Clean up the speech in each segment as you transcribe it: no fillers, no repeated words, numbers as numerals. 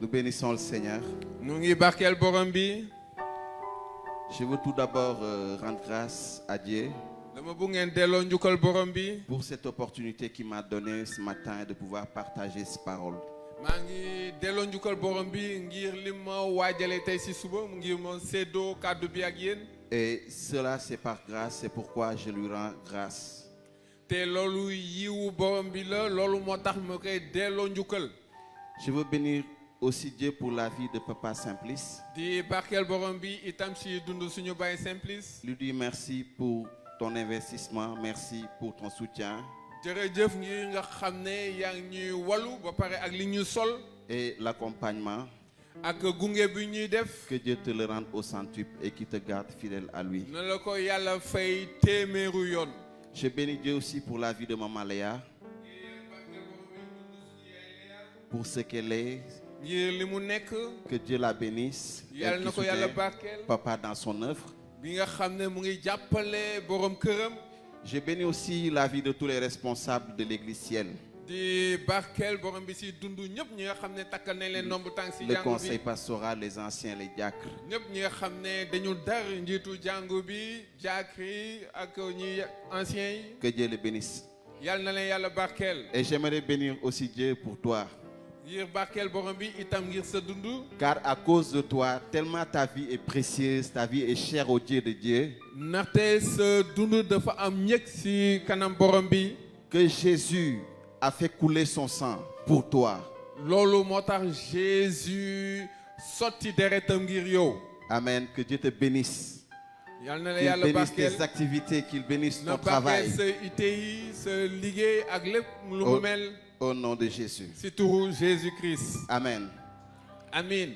Nous bénissons le Seigneur. Nous ngi barkel borom bi. Je veux tout d'abord rendre grâce à Dieu Dama bu ngeen delloo njukkal borom bi. pour cette opportunité qu'il m'a donnée ce matin de pouvoir partager ces paroles. maa ngi delloo njukkal borom bi ngir li ma waajale tey si suba ngir ma séddoo kàddu bi ak yéen. Et cela c'est par grâce, c'est pourquoi je lui rends grâce. te loolu yiwu borom bi la loolu moo tax ma koy delloo njukkal. Je veux bénir aussi Dieu pour la vie de Papa Simplice. di barkel borom bi itam si dund suñu baay Simplice. Lui dire merci pour ton investissement, merci pour ton soutien jërëjëf ngir nga xam ne yaa ngi ñuy walu ba pare ak li ñu sol et l'accompagnement. ak gunge bi ñuy def. Que Dieu te le rende au centuple et qu'il te garde fidèle à lui. na la ko yàlla fay téeméeru yoon. Je bénis Dieu aussi pour la vie de Maman Léa, pour ce qu'elle est. ngir li mu nekk. Que Dieu la bénisse. yàlla na ko yàlla barkeel. Papa dans son œuvre. bi nga xam ne mu ngi jàppale borom këram. Je bénis aussi la vie de tous les responsables de l'église ciel. di barkeel borom bi si dund ñëpp ñi nga xam ne takkal nañ leen nomb tànk si Le jàngu conseil bi. pastoral, les anciens, les diacres. ñëpp ñi nga xam ne dañu dar njiitu jàngu bi jaakri ak ñi anciens yi. Que Dieu les bénisse. yàlla na leen yàlla barkeel. Et j'aimerais bénir aussi Dieu pour toi. ngir barkeel borom bi itam ngir sa dund. Car à cause de toi, tellement ta vie est précieuse, ta vie est chère au Dieu de Dieu, ndaxte sa dund dafa am ñëg si kanam borom bi. que Jésus a fait couler son sang pour toi. loolu moo tax Jésus sotti deretam ngir yow. Amen. Que Dieu te bénisse. yàlla na la Qu'il yàlla bénisse barkeel. tes activités, qu'il bénisse na ton travail. barkeel sa ité yi sa liggéey ak lépp lu mu mel. Au nom de Jésus. si turu Jésus-Christ. Amen. Amin.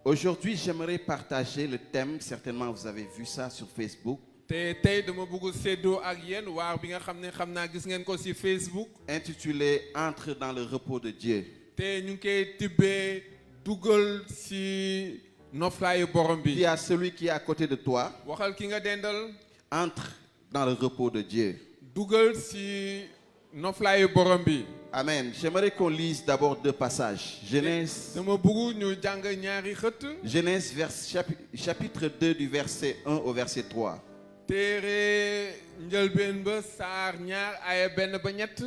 Aujourd'hui, j'aimerais partager le thème, certainement vous avez vu ça sur Facebook, te tey dama bëgg séddoo ak yéen waar bi nga xam naa gis ngeen ko si Facebook. intitulé Entre dans le repos de Dieu. te ñu ngi koy tibbee dugal si noflaayu borom bi. Dis à celui qui est à côté de toi, waxal ki nga dendal. entre dans le repos de Dieu. dugal si noflaayu borom bi. Amen. J'aimerais qu'on lise d'abord deux passages. Genèse, dama bëgg ñu jàng ñaari xët. Genèse chapitre 2 du verset 1 au verset 3. téere njëlbeen ba saar ñaar aya benn ba ñett.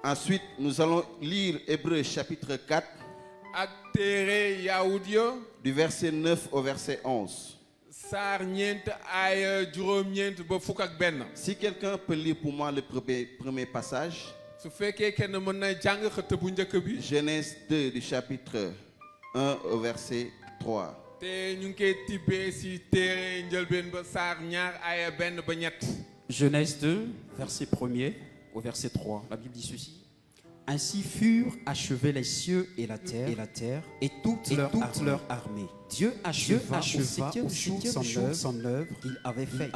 Ensuite, nous allons lire Hébreux chapitre 4 ak téere Yaoud ya du verset 9 au verset 11. saar ñeent aya juróom-ñeent ba fukk ak benn. Si quelqu'un peut lire pour moi le premier passage. su fekkee kenn mën na jàng xët bu njëkk bi. Genèse 2 du chapitre 1 au verset 3. te ñu ngi koy tibbee si téere njëlbeen ba saar ñaar aya benn ba ñett. Genèse 2, verset 1er au verset 3. La Bible dit ceci. Ainsi furent achevés les cieux et la terre et toute leur armée. Dieu acheva au septième jour son œuvre qu'il avait faite.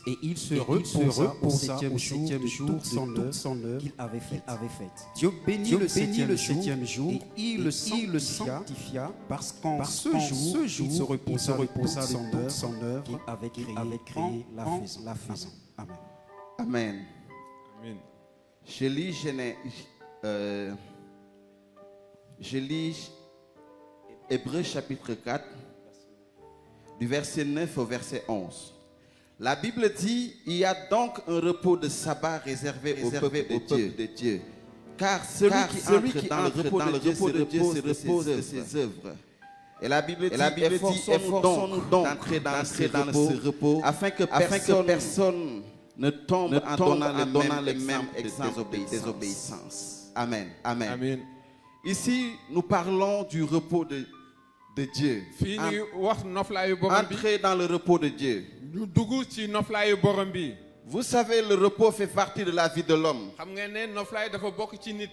Et il se reposa au septième jour de toute son œuvre qu'il avait faite. Dieu bénit le septième jour et il le sanctifia parce qu'en ce jour il se reposa de toute son œuvre qu'il avait créé la faisant. Amen. Amen. Amen. Je lis Hébreux chapitre 4 du verset 9 au verset 11. La Bible dit, il y a donc un repos de sabbat réservé au peuple de Dieu. Car celui qui entre dans le repos de Dieu se repose de ses œuvres. Et la Bible dit, efforçons-nous donc d'entrer dans ce repos afin que personne ne tombe en donnant le même exemple de désobéissance. Amen. Amen. Amen. Ici, nous parlons du repos de Dieu. fii ñuy wax noflaayu borom bi. Entrer dans le repos de Dieu. ñu dugg ci noflaayu borom bi. Vous savez, le repos fait partie de la vie de l'homme. xam nga ne noflaay dafa bokk ci nit.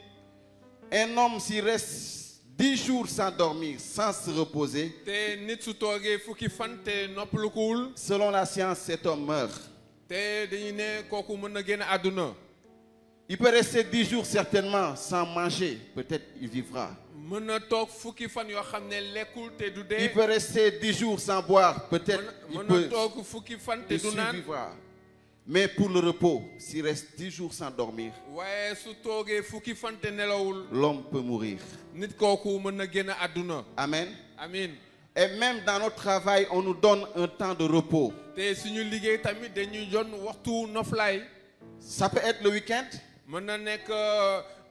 Un homme s'il reste 10 jours sans dormir, sans se reposer, te nit su toogee fukki fan te noppalukuwul. selon la science, cet homme meurt. te dañu ne kooku mën na génn àdduna. Il peut rester 10 jours certainement sans manger. Peut-être il vivra. mën na toog fukki fan yoo xam ne lekkul te du Il dee. peut rester 10 jours sans boire. Peut-être il mën na peut toog fukki fan te il du naan. survivra. Mais pour le repos, s'il reste 10 jours sans dormir, waaye su toogee fukki fan te nelawul. l'homme peut mourir. nit kooku mën na génn àdduna. Amen. amiin. Et même dans notre travail, on nous donne un temps de repos. te suñu liggéey tamit dañuy jon waxtu noflaay. Ça peut être le week-end. mën na nekk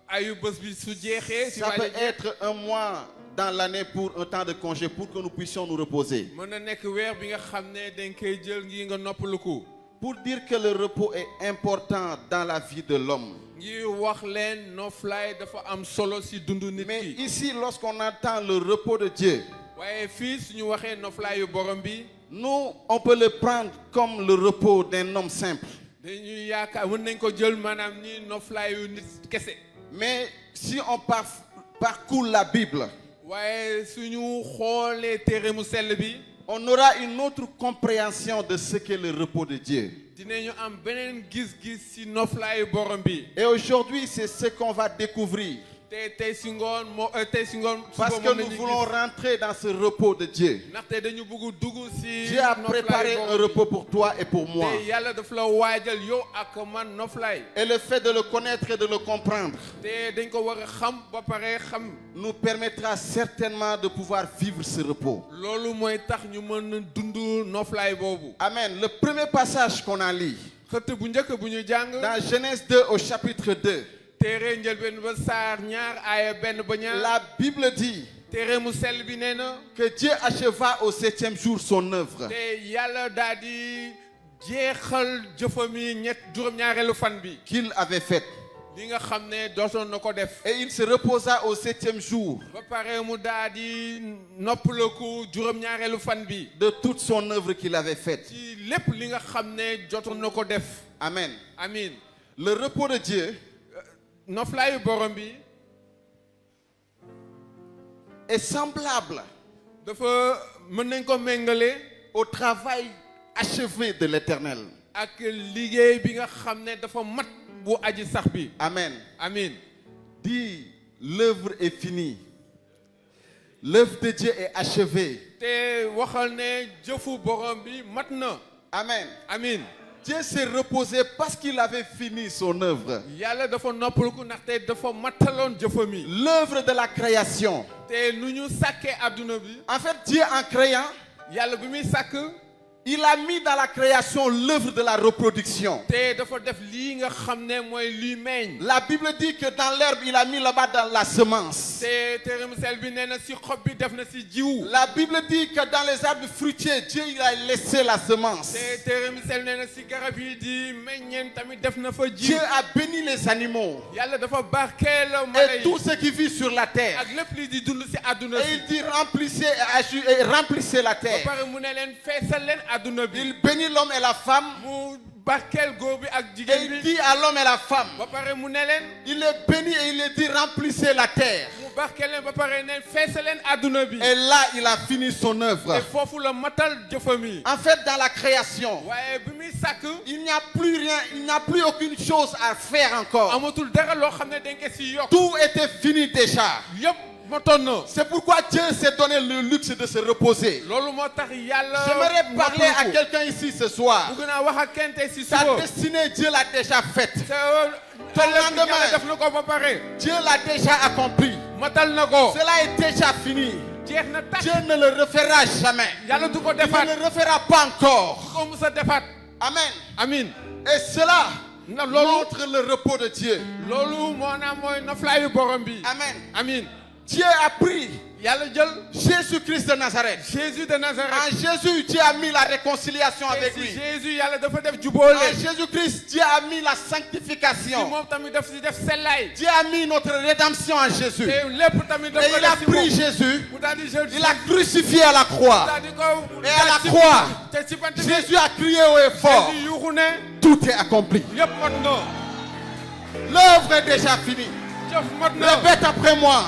ayu bés bi su jeexee. si Ça peut waaj a jeex. être un mois dans l'année pour un temps de congé pour que nous puissions nous reposer. mën na nekk weer bi nga xam ne dañ koy jël ngir nga noppaluku. Pour dire que le repos est important dans la vie de l'homme. ngir wax leen noflaay dafa am solo si dundu nit Mais ki. ici, lorsqu'on entend le repos de Dieu, waaye fii suñu waxee noflaayu borom bi. nous, on peut le prendre comme le repos d'un homme simple. dañuy yaakaar mën nañ ko jël maanaam ni noflaayu nit kese. Mais si on parcourt la Bible, waaye suñu xoolee téere mu sell bi. on aura une autre compréhension de ce qu'est le repos de Dieu. dinañu am beneen gis-gis si noflaayu borom bi. Et aujourd'hui, c'est ce qu'on va découvrir. tey si ngoon Parce suba que moom nous lañuy voulons gis. rentrer dans ce repos de Dieu. ndaxte dañu bëgg dugg si. Dieu a préparé un repos pour toi et pour moi. te yàlla daf la waajal yow ak man noflaay. Et le fait de le connaître et de le comprendre te dañ ko war a xam ba pare xam. nous permettra certainement de pouvoir vivre ce repos. loolu mooy tax ñu mën a dund noflaay boobu. Amen. Le premier passage qu'on a lu xët bu njëkk bu ñu jàng. dans Genèse 2 au chapitre 2, téere njëlbeen ba saar ñaar aaya benn ba ñaar. la Bible dit téere mu sell bi nee na. que Dieu acheva au 7e jour son œuvre. te yàlla daal di jeexal jëfam yi juróom-ñaareelu fan bi. Qu'il avait faite. li nga xam ne dootoon na ko def. Et il se reposa au 7e jour ba pare mu daal di noppalaku juróom-ñaareelu fan bi. de toute son œuvre qu'il avait faite. ci lépp li nga xam ne jotoon na ko def. Amen. amiin. Le repos de Dieu noflaayu borom bi est semblable dafa mën nañ ko méngale au travail achevé de l'Éternel. ak liggéey bi nga xam ne dafa mat bu aji sax bi. Amen. amiin. Dit, l'œuvre est finie. L'œuvre de Dieu est achevée. te waxal ne jëfu borom bi mat na. Amen. amiin. Dieu s'est reposé parce qu'il avait fini son œuvre. yàlla dafa noppaliku ndaxte dafa mataloon jëfam yi. L'œuvre de la création. te nu ñu sàkkee adduna bi. En fait, Dieu en créant, yàlla bi muy sàkk. il a mis dans la création l'œuvre de la reproduction. te dafa def lii nga xam ne mooy luy meññ. La Bible dit que dans l'herbe, il a mis là-bas dans la semence. te téere mu sell bi nee na si xob bi def na si jiw. La Bible dit que dans les arbres fruitiers, Dieu il a laissé la semence. te téere mu sell nee na si garab yi di meññeen tamit def na fa jiw. Dieu a béni les animaux yàlla dafa barkeel mala et yi. tout ce qui vit sur la terre. ak lépp li di dund si adduna Et si. il dit remplissez la ba terre. pare mu ne leen feesal leen adduna bi. Il bénit l'homme et la femme. mu barkeel góor bi ak Et jigéen il bi. dit à l'homme et la femme, ba pare mu ne leen. il les bénit et il les dit remplissez la terre. mu barkeel leen ba pare ne feesal leen adduna bi. Et là, il a fini son œuvre. te foofu la matal jëfam yi. En fait, dans la création, waaye bi muy sàkk. il n'y a plus rien, il n'y a plus aucune chose à faire encore. amatul dara loo xam ne dañ ko si yokk. Tout était fini déjà. yëpp motoon na. C'est pourquoi Dieu s'est donné le luxe de se reposer. loolu moo tax yàlla. J'aimerais parler à quelqu'un ici ce soir. bëgg naa wax ak kenn tey si Ta suba. destinée, Dieu l'a déjà faite. te lendemain. yàlla def na ko ba pare. Dieu l'a déjà accompli. matal na ko. Cela est déjà fini. jeex na tàkk. Dieu ne le refera jamais. yàlla du ko Il defaat. ne le refera pas encore. du ko mus a defaat. Amen. amiin. Et cela na loolu. montre le repos de Dieu. loolu moo naam mooy noflaayu borom bi. Amen. amiin. Dieu a pris yàlla jël. Jésus-Christ de Nazareth. Jésus de Nazareth. En Jésus, Dieu a mis la réconciliation avec si lui. Jésus yàlla dafa def jubóole. En Jésus-Christ, Dieu a mis la si sanctification. moom tamit daf si def sellaay. Dieu a mis notre rédemption en Jésus. te lépp tamit Et daf ko il a def si moom. pris Jésus, mu daal di jël. il l'a crucifié à la croix. daal di ko. Et à la croix, te si bant bi. Jésus a crié haut et fort. Jésus yuuxu ne. Tout est accompli. yëpp mot na. L'œuvre est déjà finie. jëf mot na. Répète après moi.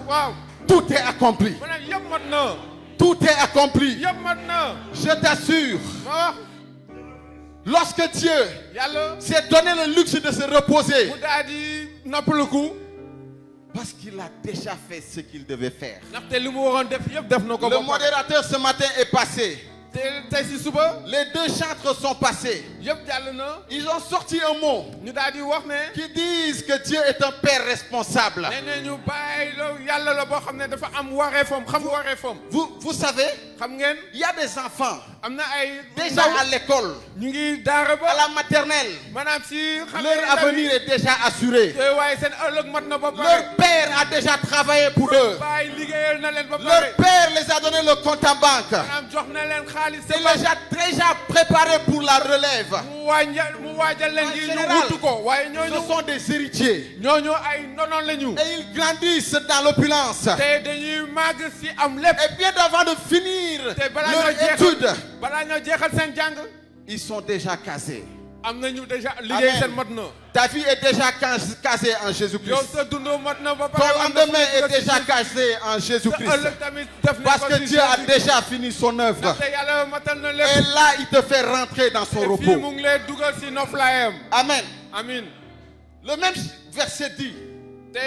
waaw. Tout est accompli. mu ne yëpp mot na. Tout est accompli. yëpp mot na. Je t'assure, ma wax. Lorsque Dieu yàlla s'est donné le luxe de se reposer, mu daal di noppaluku parce qu'il a déjà fait ce qu'il devait faire. ndaxte li mu waroon def yëpp def na ko Le ba pare. modérateur ce matin est passé. tey si suba Les deux chantres sont passés. yëpp jàll na Ils ont sorti un mot ñu daal di wax ne qui disent que Dieu est un père responsable. nee na ñu bàyyi la yàlla la boo xam ne dafa am wareefam xam wareefam Vous savez, xam ngeen il y a des enfants am na ay déjà à l'école, ñu ngi daara à ba la maternelle. maanaam si xam Leur avenir est déjà assuré. te waaye seen ëllëg mat na ba pare Leur père a déjà travaillé pour eux. bàyyi liggéeyal na leen ba Leur pare père les a donné le compte en banque. maanaam jox na leen xaalis C'est déjà préparé pour la relève. mu waajal leen En ngir ñu général, wutu ko waaye Ce ñooñu sont des héritiers. ñooñu ay ndonoon la ñu Et ils grandissent dans l'opulence. te dañuy màgg si am lépp Et bien avant de finir te balaa leur ñoo étude, jeexal balaa ñoo jeexal seen jàng ils sont déjà casés. am nañu déjà liggéey Amen. seen mat na Ta vie est déjà casée en yow Jésus-Christ. sa dund mat na ba Ton pare am na lendemain fu est nga si déjà Jésus. casé en sa Jésus-Christ. ëllëg tamit def nañ Parce ko que si Dieu a Jésus. déjà fini son œuvre. ndaxte yàlla matal na Et lépp là, il te fait rentrer dans son te fii mu repos. ngi lay dugal si noflaayam Amen. amin Le même verset dit, te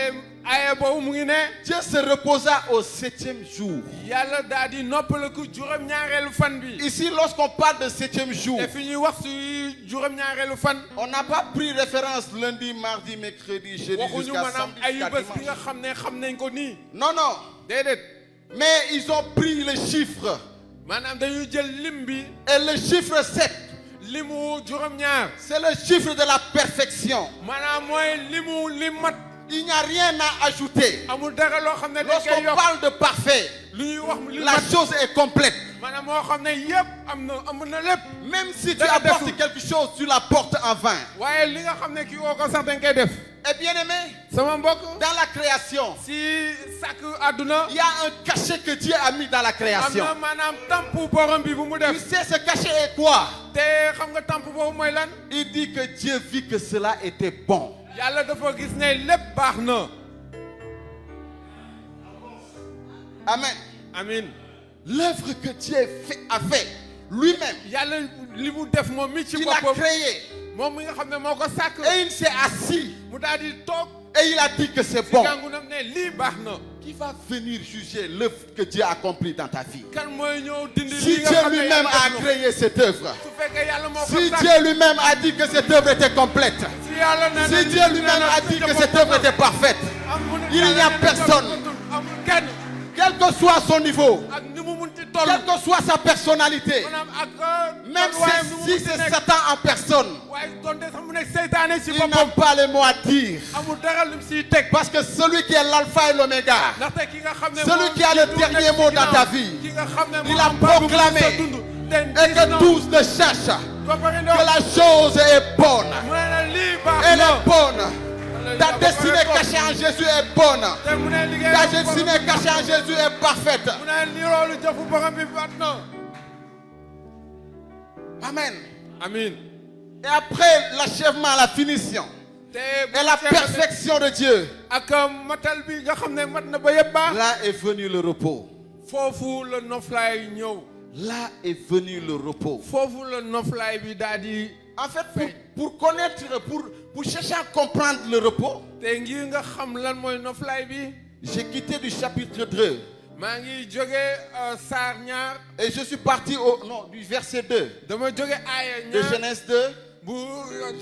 aaya boobu mu ngi ne Dieu se reposa au 7e jour. yàlla daal di noppaliku juróom-ñaareelu fan bi Ici, lorsqu'on parle de 7e jour, te fi ñuy wax si juróom-ñaareelu fan on n'a pas pris référence lundi, mardi, mercredi, jeudi waxuñu jusqu'à maanaam samedi, ay jusqu'à bés bi nga dimanche. xam ne xam nañ ko nii Non, non. déedéet Mais ils ont pris le chiffre. maanaam dañuy jël lim bi Et le chiffre 7, limu juróom-ñaar c'est le chiffre de la perfection. maanaam mooy limu lim mat Il n'y a rien à ajouter. amul dara loo xam ne dañ koy Lorsqu'on yokk parle de parfait, lu ñuy wax li la mat chose est complète. maanaam moo xam ne yëpp am na lépp Même si tu Dara apportes deful. quelque chose, tu l'apportes en vain. waaye li nga xam ne kii woo ko sax dañ koy def Et bien aimé, sama mbokk dans la création, si sàkk àdduna il y a un cachet que Dieu a mis dans la am création. na maanaam tamp borom bi bu mu Tu def sais ce cachet est quoi? te xam nga tamp boobu mooy lan Il dit que Dieu vit que cela était bon. yàlla dafa gis ne lépp baax na Amen. amin L'œuvre que Dieu a fait lui-même, yàlla li mu def moom mi ci il l'a boppam créé. moom mi nga xam ne moo ko sàkk Et il s'est assis. mu daal di toog Et il a dit que c'est si bon. gàngunam ne lii baax na Qui va venir juger l'œuvre que Dieu a accomplie dans ta vie? kan mooy ñëw dindi Si lii nga Dieu xam ne lui-même yàlla a def na ko. créé cette œuvre, su fekkee yàlla moo ko si sàkk Dieu lui-même a dit que cette œuvre était complète, si yàlla nee na si lii Dieu lui-même a dit que cette œuvre était parfaite, il n'y a personne, amul kenn quel que soit son niveau, ak ni mu munti toll quelle que soit sa personnalité, maanaam ak même tolluwaayam ni mu si munti c'est nekk Satan en personne, waaye donte sax mu nekk seytaane si il n'a boppam pas les mots à dire. amul dara lim siy teg Parce que celui qui est l'alpha et l'oméga, ndaxte ki nga xam ne celui moom qui a le jiitu dernier nekk mot ci dans ginnaaw, ta vie, ki nga xam ne il moo a am baabu bu proclamé sa dund te et que tous ne cherchent ba pare que ndox la chose est bonne. mu ne la lii baax Elle na est bonne. Ta destinée cachée en Jésus est bonne. te mu ne liggéey Ta destinée cachée en Jésus est parfaite. mu ne li loolu jëfu borom bi bat na Amen. amin Et après l'achèvement, la finition te et la perfection de Dieu, ak matal bi nga xam ne mat na ba yëpp baax là est venu le repos. foofu la noflaay ñëw Là est venu le repos. foofu la noflaay bi daal di En fait, pour connaître, pour chercher à comprendre le repos, te ngir nga xam lan mooy noflaay bi j'ai quitté du chapitre 2 maa ngi jóge saar ñaar et je suis parti du verset 2 dama jóge aaya de ñaar Genèse 2. bu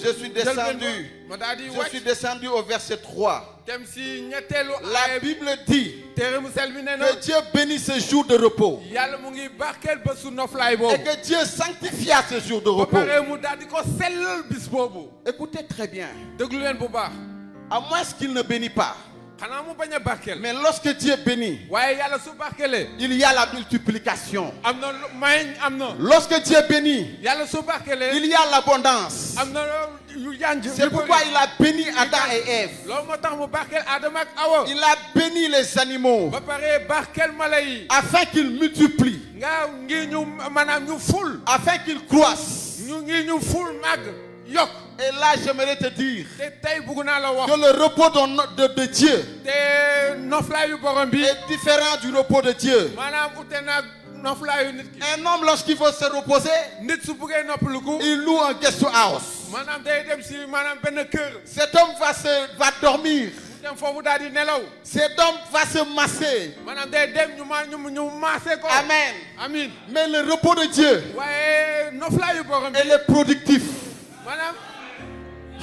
Je suis descendu. ma daal di Je suis wàcc descendu au verset 3. dem si ñetteelu La aaya bi Bible dit téere mu sel bi nee na que Dieu bénit ce jour de repos yàlla mu ngi barkeel ba su noflaay et boobu que Dieu sanctifia ce jour de ba repos. pare mu daal di ko sellal bis boobu Écoutez très bien. déglu leen bu baax À moins qu'il ne bénisse pas. xanaa mu bañ a barkeel Mais lorsque Dieu bénit, waaye yàlla su barkeelee il y a la multiplication. am na may am na Lorsque Dieu bénit, yàlla su barkelee il y a l'abondance. am na yu yanj C'est pourquoi il a béni Adam et Ève. loolu moo tax mu barkeel Adama ak Awa Il a béni les animaux ba pare barkeel mala yi afin qu'ils multiplient, nga ngi ñu maanaam ñu ful afin qu'ils croissent. ñu ngi ñu ful màgg yokk Et là, j'aimerais te dire te tey bugg naa la wax que le repos de Dieu te noflaay yu borom bi est différent du repos de Dieu. maanaam ute naag noflaayu nit ki. Un homme, lorsqu'il veut se reposer, nit su buggee noppaluku. il loue un guest house. maanaam day dem si maanaam benn kër. Cet homme va dormir. mu dem foofu daal di nelaw. Cet homme va se masser. maanaam day dem ñu maase ko. Amen. Amin. Mais le repos de Dieu, waaye noflaayu borom bi. il est productif. maanaam.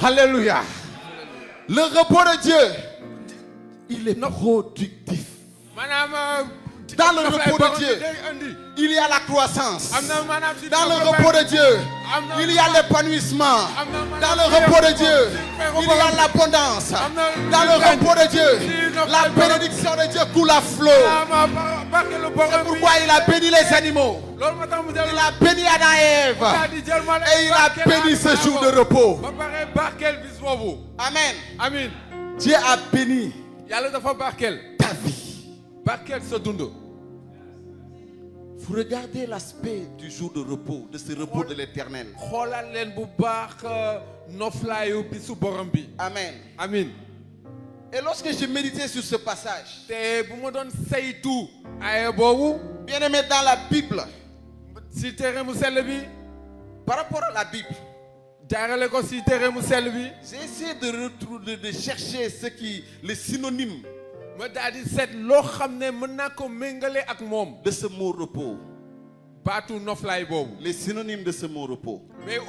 Alléluia. Le repos de Dieu, il est productif. maanaam. Dans le repos de Dieu, il y a la croissance. Dans le repos de Dieu, il y a l'épanouissement. Dans le repos de Dieu, il y a l'abondance. Dans le repos de Dieu, la bénédiction de Dieu coule à flot. C'est pourquoi il a béni les animaux. Il a béni Adam et Ève. Et il a béni ce jour de repos. Amen. Amen. Dieu a béni ta vie. Barkel sa dund. Vous regardez l'aspect du jour de repos, de ce repos de l'Éternel. xoolal leen bu baax noflaayu bisu borom bi. Amen. Amin. Et lorsque je méditais sur ce passage, te bu ma doon saytu aaya boobu. bien aimé, dans la Bible, si téere mu sell bi. par rapport à la Bible, jaarale ko si téere mu sell bi. j'ai essayé de chercher les synonymes ma daal di seet loo xam ne mën naa ko méngale ak moom. de ce mot repos. baatu noflaay boobu. Les synonymes de ce mot repos. mais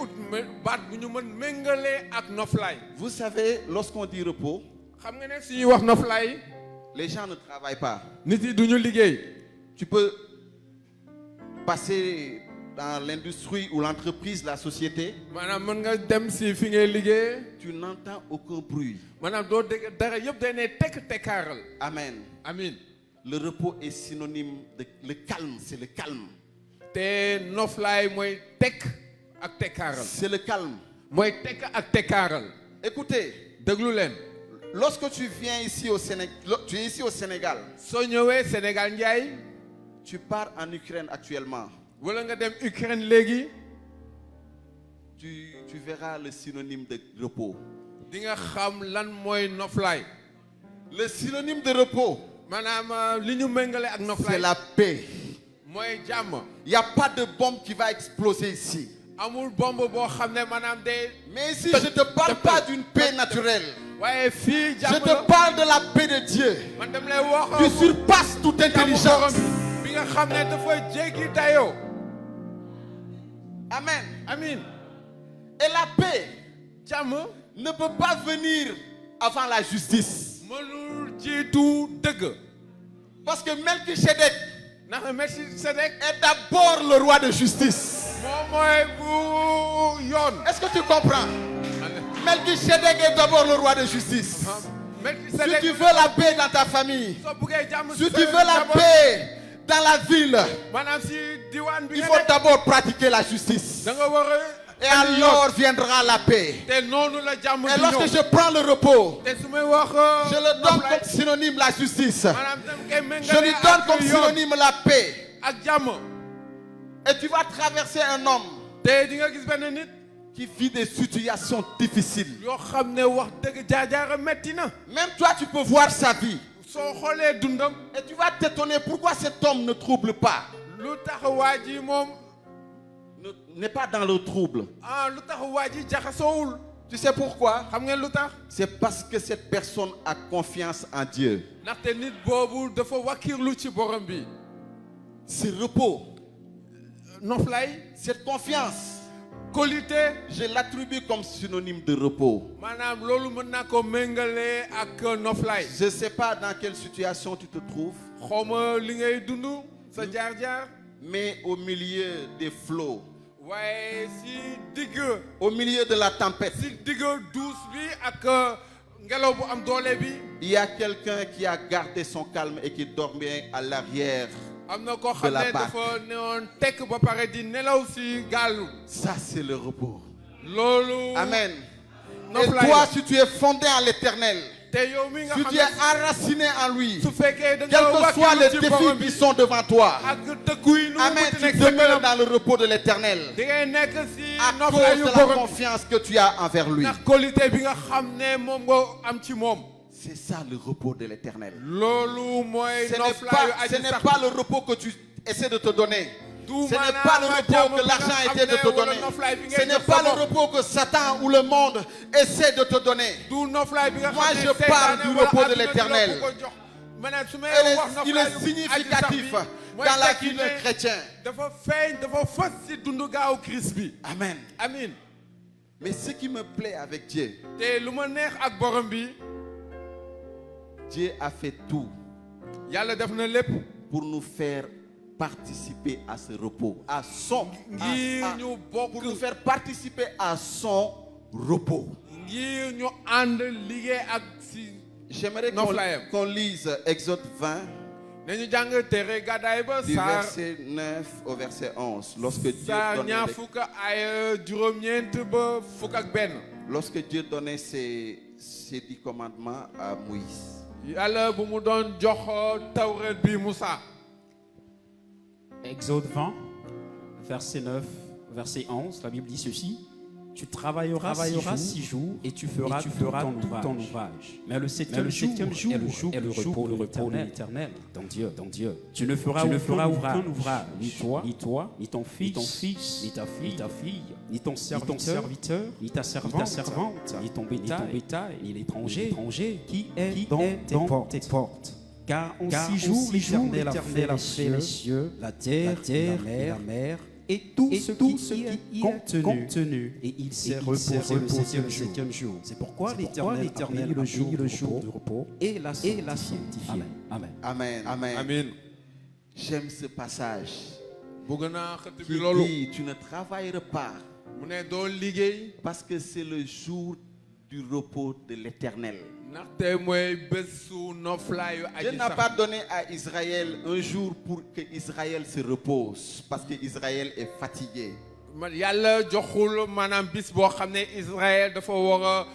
baat bu ñu mën méngale ak noflaay. Vous savez, lorsqu'on dit repos, xam nga ne suñuy wax noflaay. les gens ne travaillent pas. nit yi du ñu liggéey. Tu peux passer dans l'industrie ou l'entreprise, la société. maanaam mën nga dem si fi ngay liggéey. Tu n'entends aucun bruit. maanaam doo dégg dara yëpp day ne tekk tekkaaral. Amen. Amin. Le repos est synonyme de le calme, c'est le calme. te noflaay mooy tekk ak tekkaaral. C'est le calme. mooy tekk ak tekkaaral. Écoutez, déglu leen. lorsque tu viens ici au Sénégal, tu es ici au Sénégal, soo ñëwee Sénégal njaay. tu pars en Ukraine actuellement, wala nga dem Ukraine léegi. tu verras le synonyme de repos. di nga xam lan mooy noflaay. Le synonyme de repos, maanaam li ñu méngale ak c'est noflaay. la paix. mooy jàmm. Il n'y a pas de bombe qui va exploser ici. amul bombe boo xam ne maanaam de. Mais ici, je ne te parle pas d'une paix naturelle. waaye fii Je jàmm te la. parle de la paix de Dieu man dem lay wax. qui surpasse toute intelligence. bi nga xam ne dafa jéggi dayoo. Amen. Amin. Et la paix jàmm. ne peut pas venir avant la justice. mënul jiitu dëgg. Parce que Melchisedec ndax Melchisedec est d'abord le roi de justice. moom mooy bu yoon. Est-ce que tu comprends? Melchisedec est d'abord le roi de justice. Si Melchisedec tu veux la paix dans ta famille, soo buggee jàmm si tu veux la paix dans la ville, maanaam si diwaan bi il nga faut nekk. d'abord pratiquer la justice. da nga war Et alors viendra la paix. te noonu la jàmm Et di lorsque ñëw. je prends le repos, te su may wax. je le donne comme synonyme la justice. maanaam dem koy Je méngale lui donne ak comme yoon synonyme la paix. ak jàmm. Et tu vas traverser un homme te di nga gis benn nit. qui vit des situations difficiles. yoo xam ne wax dëgg jaar-jaara metti na. Même toi, tu peux voir sa vie. soo xoolee dundam. Et tu vas t'étonner pourquoi cet homme ne trouble pas. lu tax waa ji moom. N'est pas dans le trouble. lu tax waa ji jaxasoowul. Tu sais pourquoi? xam ngeen lu tax. C'est parce que cette personne a confiance en Dieu. ndaxte nit boobu dafa wakkirlu ci borom bi. Ce repos, noflaay. cette confiance, qualité. je l'attribue comme synonyme de repos. maanaam loolu mën naa ko méngale ak noflaay. Je ne sais pas dans quelle situation tu te trouves, xawma li ngay dund sa jaar-jaar. mais au milieu des flots, waaye si digg. au milieu de la tempête, si digg douce bi ak ngelaw bu am doole bi. il y a quelqu'un qui a gardé son calme et qui dormait à l'arrière. am na koo xam la ne barque. dafa newoon tekk ba pare di nelaw si gaalu. Ça, c'est le repos. loolu. Amen. Et noflaay toi, la. si tu es fondé en l'Éternel, te yow mi nga si xam tu es ne enraciné en lui, su fekkee da quels nga que soient les wàkkilu ci borom défis qui bi sont devant toi, ak dëkku yi nu mu Amen, munti tu nekk sa demeures kanam. dans le repos de l'Éternel di ngay nekk si à cause noflaayu de la borom bi. confiance que tu as envers lui. ndax qualité bi nga xam ne moom nga am ci moom. C'est ça le repos de l'Éternel. loolu mooy Ce noflaayu n'est aji pas sax. le repos que tu essaie de te donner. Du Ce n'est maanaam pas le jàmm repos que bi l'argent nga essaie de xam te ne wala donner. noflaay bi Ce ngay n'est jox pas sa le bopp. repos que Satan ou le monde essaie de te donner. du noflaay bi nga Moi, xam ne je seytaane parle du wala repos de àdduna di la l'Éternel. ko jox. Maanaam su may Il wax est noflaayu aji sax significatif bi, mooy dans la tekki vie d'un ne chrétien. dafa feeñ dafa fës si dundu gaaw Christ bi. Amen. Amin. Mais ce qui me plaît avec Dieu, te lu ma neex ak borom bi Dieu a fait tout yàlla def na lépp pour nous faire participer à ce repos, à son, ngir ñu pour nous bokk faire participer à son repos. ngir ñu ànd liggéey ak si J'aimerais Noflaayam. qu'on lise Exode 20, nañu jàng tere gàddaay ba du saar verset 9 au verset 11. Lorsque Dieu saar donnait, ñaar fukk ay juróom-ñeent ba fukk ak benn lorsque Dieu donnait ses 10 commandements à Moïse. yàlla bu mu doon jox tawret bi Moussa. Exode 20, verset 9, verset 11, la Bible dit ceci. Tu travailleras 6 jours et tu feras tout ton ouvrage. Mais le septième jour est le jour de repos de l'Éternel, ton Dieu. Tu ne feras aucun ouvrage, ni toi, ni ton fils, ni ta fille, ni ton serviteur, ni ta servante, ni ton bétail, ni l'étranger qui est dans tes portes. Car en 6 jours, l'Éternel a fait les cieux, la terre et la mer, et tout ce qui y est contenu. Et il s'est reposé le septième jour. C'est pourquoi l'Éternel a pris le jour de repos et l'a sanctifié. Amen. Amen. Amen. Amin. J'aime ce passage bëgg naa xët qui bi loolu dit tu ne travailleras pas mu ne doo liggéey parce que c'est le jour du repos de l'Éternel. ndaxte mooy bésu noflaayu Dieu aji n'a sax pas donné à Israël un jour pour que Israël se repose parce que Israël est fatigué. yàlla joxul maanaam bis boo xam ne Israël dafa war a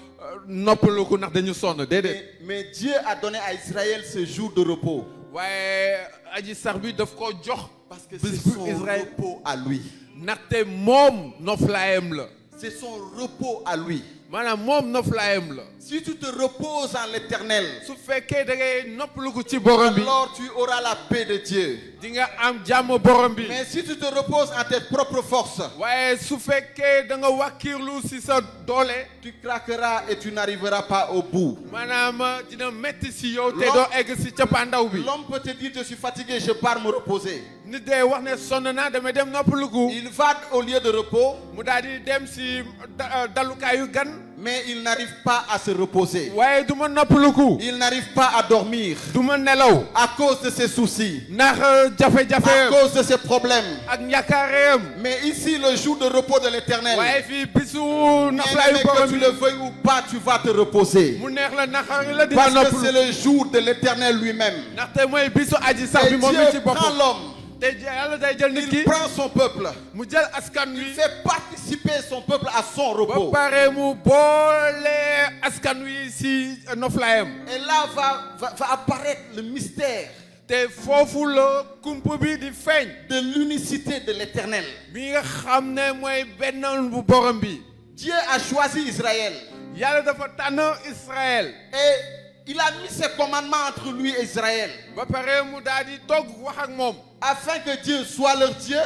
noppaluku ndax dañu sonn déedéet. Mais Dieu a donné à Israël ce jour de repos waaye aji sax bi daf ko jox parce que bis c'est bu son Israël repos à lui. ndaxte moom noflaayam la C'est son repos à lui. maanaam moom noflaayam la Si tu te reposes en l'Éternel, su fekkee da ngay noppaluku ci borom bi alors tu auras la paix de Dieu. di nga am jàmm borom bi. Mais si tu te reposes en tes propres forces, waaye su fekkee da nga wàkkirlu si sa doole tu craqueras et tu n'arriveras pas au bout. maanaam dina metti si yow te doo egg si cappaandaw bi. L'homme peut te dire je suis fatigué, je pars me reposer. nit day wax ne sonn naa damay dem noppaluku Il va au lieu de repos, mu daal di dem si dalukaayu gan mais il n'arrive pas à se reposer. waaye du ma noppaluku Il n'arrive pas à dormir du ma nelaw à cause de ses soucis, ndax à jafe-jafe cause de ses problèmes. ak ñàkkaareem Mais ici, le jour de repos de l'Éternel, waaye fii bisu bien noflaayu aimé, que borom tu bi le veuilles ou pas, tu vas te reposer. mu neex la naxari la dina Parce que noppalu c'est le jour de l'Éternel lui-même. ndaxte mooy bisu aji sax Et bi moom mi ci Dieu prend boppam l'homme, te yàlla day jël nit il ki prend son peuple, mu jël askan il wi fait participer son peuple à son ba repos. pare mu boole askan wi si noflaayam Et là va apparaître le mystère te foofu la kumpa bi di feeñ de l'unicité de l'Éternel. bi nga xam ne mooy benn bu borom bi Dieu a choisi Israël yàlla dafa tànn Israël et il a mis ses commandements entre lui et Israël ba pare mu daal di togg wax ak moom afin que Dieu soit leur Dieu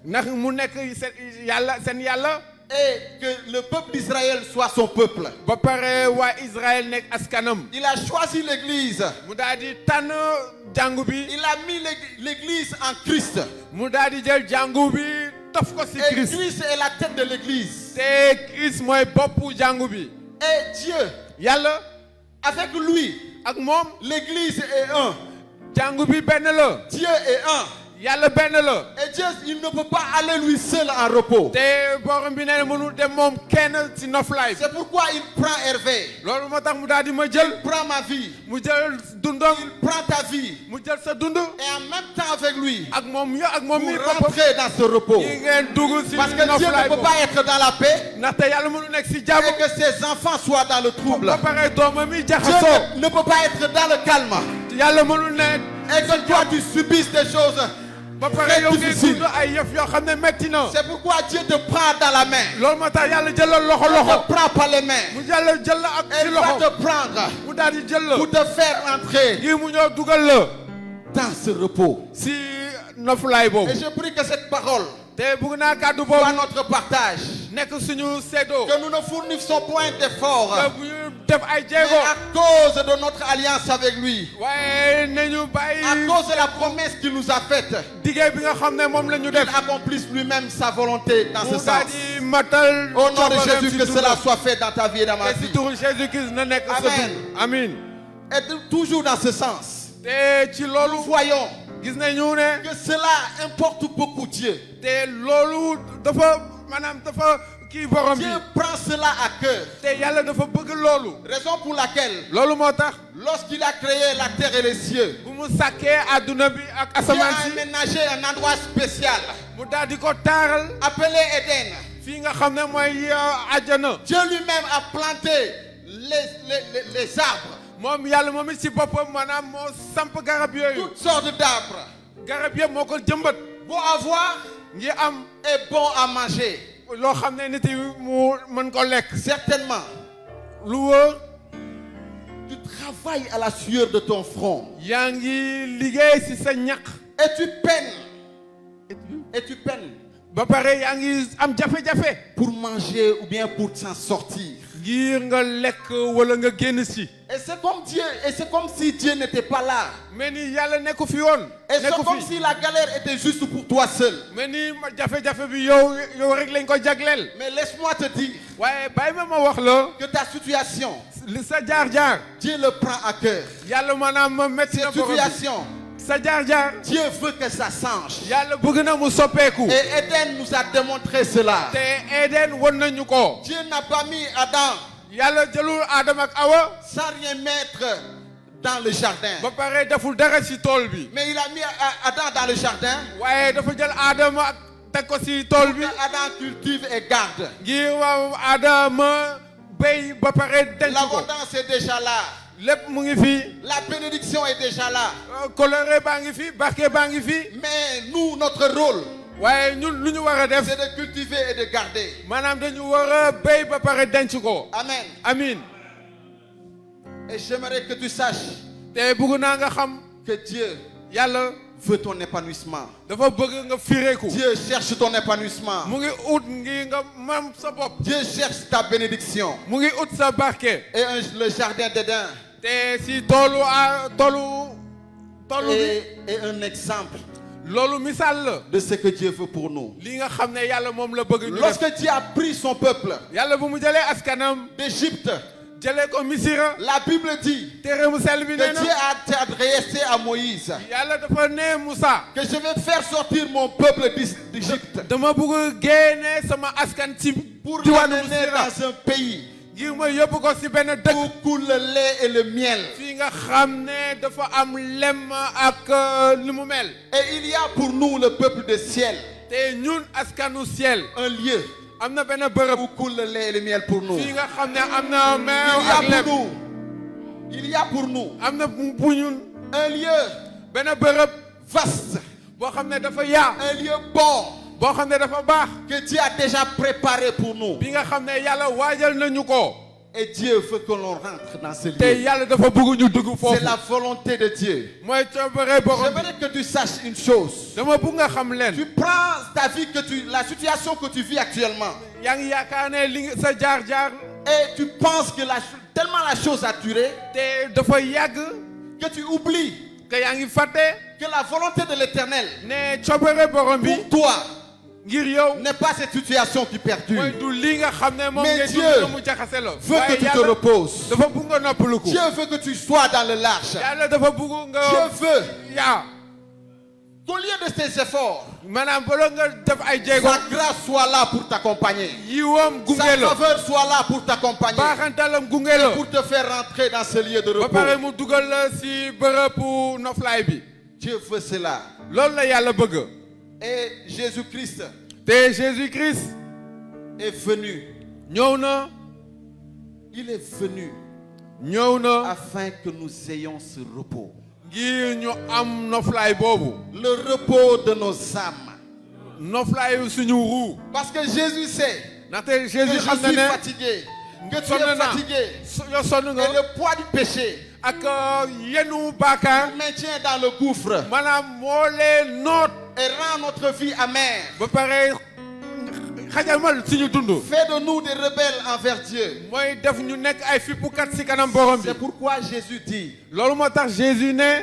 ndax mu nekk seen yàlla et que le peuple d'Israël soit son peuple. ba pare waa Israël nekk askanam Il a choisi l'Église. mu daal di tànn jàngu bi Il a mis l'Église en Christ. mu daal di jël jàngu bi tof ko si Et Christ Christ est la tête de l'Église. te Christ mooy boppu jàngu bi Et Dieu, yàlla avec lui, ak moom l'Église est un. jàngu bi benn la Dieu est un. yàlla benn la Et Dieu, il ne peut pas aller lui seul en repos. te borom bi nee na mënul dem moom kenn si noflaay C'est pourquoi il prend Hervé. loolu moo tax mu daal di ma jël Il prend ma vie. mu jël dundam Il prend ta vie. mu jël sa dund Et en même temps avec lui, ak moom mi pour rentrer dans ce repos. yi ngeen dugg si Parce que Dieu noflaay ne peut boobu pas être dans la paix ndaxte yàlla mënu nekk si jàmm et que ses enfants soient dans le trouble. ba pare doomam yi Dieu jaxasoo ne peut pas être dans le calme yàlla mënul ne et que toi tu subisses des choses. ba pare très yow ngay difficile. dund ay yëf yoo xam ne metti na C'est pourquoi Dieu te prend dans la main. loolu moo tax yàlla jël la loxo Il loxo te prend par les mains. mu jël la ak Et si il va loxo te prendre mu daal di jël la pour te faire entrer ngir mu ñëw dugal la dans ce repos. si noflaay Et boobu. je prie que cette parole te bëgg naa kàddu soit boobu notre partage. nekk suñu séddoo. Que nous ne fournissons point d'efforts, que bu ñu def ay mais jéego. à cause de notre alliance avec lui, waaye nañu à bàyyi cause de la promesse qu'il nous a faite, diggé bi nga xam ne moom la ñu qu'il def. accomplisse lui-même sa volonté dans ce mu daal sens. di matal. Au nom de coobareem Jésus, si que dundam. cela soit fait dans ta vie et dans ma te si vie. turu Jésus-Christ na nekk sa Amen. dund. Amin. Et toujours dans ce sens, te ci nous loolu voyons gis nañu ne. que cela importe beaucoup Dieu. te loolu dafa maanaam dafa kii borom bi. Dieu prend cela à cœur. te yàlla dafa bëgg loolu. Raison pour laquelle, loolu moo tax. lorsqu'il a créé la terre et les cieux, bu mu sàkkee adduna bi ak Dieu asamaan a si. aménagé un endroit spécial mu daal di ko taaral. appelé Éden. fii nga xam ne mooy àjjana. Dieu lui-même a planté les arbres, moom yàlla moom it si boppam maanaam moo samp garab yooyu. toutes sortes d'arbres, garab yëpp moo ko jëmbat. bon à voir ngi am et bon à manger. loo xam ne nit yi mu mën ko lekk. Certainement, lu wóor. tu travailles à la sueur de ton front yaa ngi liggéey si sa ñaq. et tu peines. Et tu peines ba pare yaa ngi am jafe-jafe. pour manger ou bien pour s'en sortir. ngir nga lekk wala nga génn si. Et c'est comme si Dieu n'était pas là. mais ni yàlla nekku fi woon. Et c'est nekku comme fi si la galère était juste pour toi seul. mais ni jafe-jafe bi yow rek lañ ko jagleel. Mais laisse-moi te dire waaye bàyyi ma wax la. que ta situation, li sa jaar-jaar. Dieu le prend à cœur. yàlla maanaam métti na Cette borom bi. situation, sa jaar-jaar. Dieu veut que ça change. yàlla bëgg na mu soppeeku. Et Éden nous a démontré cela. te Eden won nañu ko. Dieu n'a pas mis Adam yàlla jëlul Adama ak Awa. sans rien mettre dans le jardin. ba pare deful dara si tool bi. Mais il a mis Adam dans le jardin waaye dafa jël Adama teg ko si tool pour bi. que Adam cultive et garde. ngir waaw Adama béy ba pare denc ko. L'abondance est déjà là. lépp mu ngi fi. La bénédiction est déjà là. coloré baa ngi fi barke baa ngi fi. Mais nous, notre rôle, waaye ñun lu ñu war a def. c'est de cultiver et de garder. maanaam dañu war a béy ba pare denc ko. Amen. amin. Et j'aimerais que tu saches te bëgg naa nga xam. que Dieu yàlla veut ton épanouissement. dafa bëgg nga fireeku. Dieu cherche ton épanouissement. mu ngi ut ngi nga mam sa bopp. Dieu cherche ta bénédiction. mu ngi ut sa barke. Et le jardin d'Éden te si toolu bi. est un exemple loolu misaal la. de ce que Dieu veut pour nous. li nga xam ne yàlla moom la bëgg ñu def. Lorsque Dieu a pris son peuple yàlla bu mu jëlee askanam. d'Égypte, jëlee ko Misira. la Bible dit téere mu sell bi que nee Dieu na. a adressé à Moïse yàlla dafa ne Moussa. que je vais faire sortir mon peuple d'Égypte dama bëgg génne sama askan ci pour diwaanu l'amener Misira. dans un pays ngir ma yóbbu ko si benn dëkk. où coule le lait et le miel. fii nga xam ne dafa am lem ak li mu mel. Et il y a pour nous, le peuple de ciel, te ñun askanu ciel. un lieu am na benn bërëb. où coule le lait et le miel pour nous. fii nga xam ne am na Il meew y a ak lem. pour nous, il y a pour nous am na bu ñun un lieu benn bërëb vaste, boo xam ne dafa yaa. un lieu bon boo xam ne dafa baax. que Dieu a déjà préparé pour nous. bi nga xam ne yàlla waajal nañu ko. Et Dieu veut que l'on rentre dans ce te lieu. yàlla dafa bëgg ñu dugg foofu. C'est la volonté de Dieu. mooy coobare borom bi. J'aimerais que tu saches une chose. dama bëgg nga xam leen. Tu prends ta vie, la situation que tu vis actuellement, yaa ngi yaakaar ne li sa jaar-jaar. et tu penses que tellement la chose a duré te dafa yàgg. que tu oublies que yaa ngi fàtte. que la volonté de l'Éternel ne coobare borom bi. pour toi ngir yow. n'est pas cette situation qui perdure. mooy du li nga xam ne moom Mais ngay Dieu dund mu jaxase la. Veut que waaye tu te yàlla reposes. dafa bëgg nga noppaluku. Dieu veut que tu sois dans le large. yàlla dafa bëgg nga. Dieu veut yaa. qu'au lieu de tes efforts, maanaam bala nga def ay jéego. sa grâce soit là pour t'accompagner. yiwam gunge Sa la. faveur soit là pour t'accompagner. baaxantalam gunge la. Pour te faire rentrer dans ce lieu de ba pare repos. mu dugal la si bërëbu noflaay bi. Dieu veut cela. loolu la yàlla bëgg. Et Jésus-Christ te Jésus-Christ est venu. ñëw na. Il est venu ñëw na. afin que nous ayons ce repos. ngir ñu am noflaay boobu. Le repos de nos âmes. noflaayu suñu ruu. Parce que Jésus sait ndaxte que Jésus je xam na suis ne. fatigué. Que tu sonn es na. fatigué. yow sonn Et nga. le poids du péché ak yenu baakaar. maintient dans le gouffre. maanaam moo leen noot. et rend notre vie amère. ba pare xajamal suñu dund. Fais de nous des rebelles envers Dieu. mooy def ñu nekk ay fippukat si kanam borom bi. C'est pourquoi Jésus dit loolu moo tax Jésus ne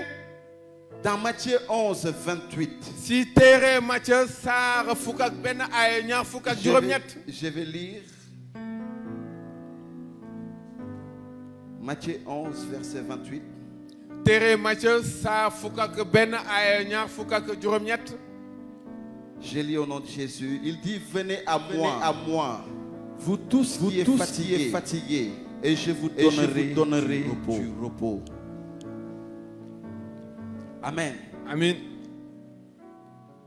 dans Matthieu 11, 28. si téere Matthieu saar fukk ak benn ay ñaar fukk ak juróom-ñett. Je vais lire Matthieu 11, verset 28. téere Matthieu saar fukk ak benn ay ñaar fukk ak juróom-ñett. Je lis au nom de Jésus. Il dit, venez à moi, vous tous qui êtes fatigués, et je vous donnerai du repos. Amen. Amin.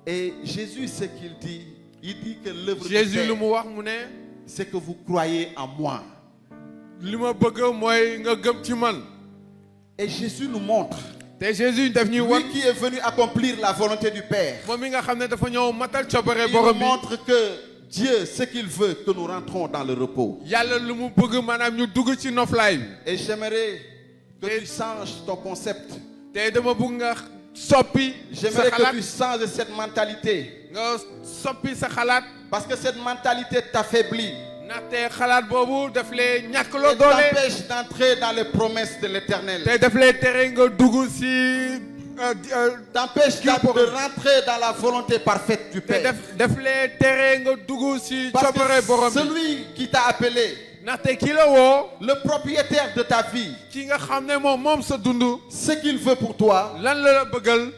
Et Jésus, ce qu'il dit, il dit que l'œuvre du Jésus Père, lu mu wax mu ne c'est que vous croyez en moi. li ma bëgg mooy nga gëm ci man. Et Jésus nous montre, te Jésus daf ñuy wan lui qui est venu accomplir la volonté du Père, moom mi nga xam ne dafa ñëw matal coobare il borom nous bi. montre que Dieu, ce qu'il veut, que nous rentrons dans le repos. yàlla lu mu bëgg maanaam ñu dugg ci noflaay bi. Et j'aimerais que tu changes ton concept. te dama bëgg nga soppi sa J'aimerais que xalaat tu changes cette mentalité. nga soppi sa xalaat Parce que cette mentalité t'affaiblit ndaxte xalaat boobu daf lay ñàkk et loo doole t'empêche d'entrer dans les promesses de l'Éternel. te daf lay tere nga dugg si T'empêche de rentrer dans la volonté parfaite du te Père. daf lay tere nga dugg si Parce coobare borom que bi. celui qui t'a appelé, ndaxte ki la woo le propriétaire de ta vie, ki nga xam ne moom sa dund ce qu'il veut pour toi, lan la bëggal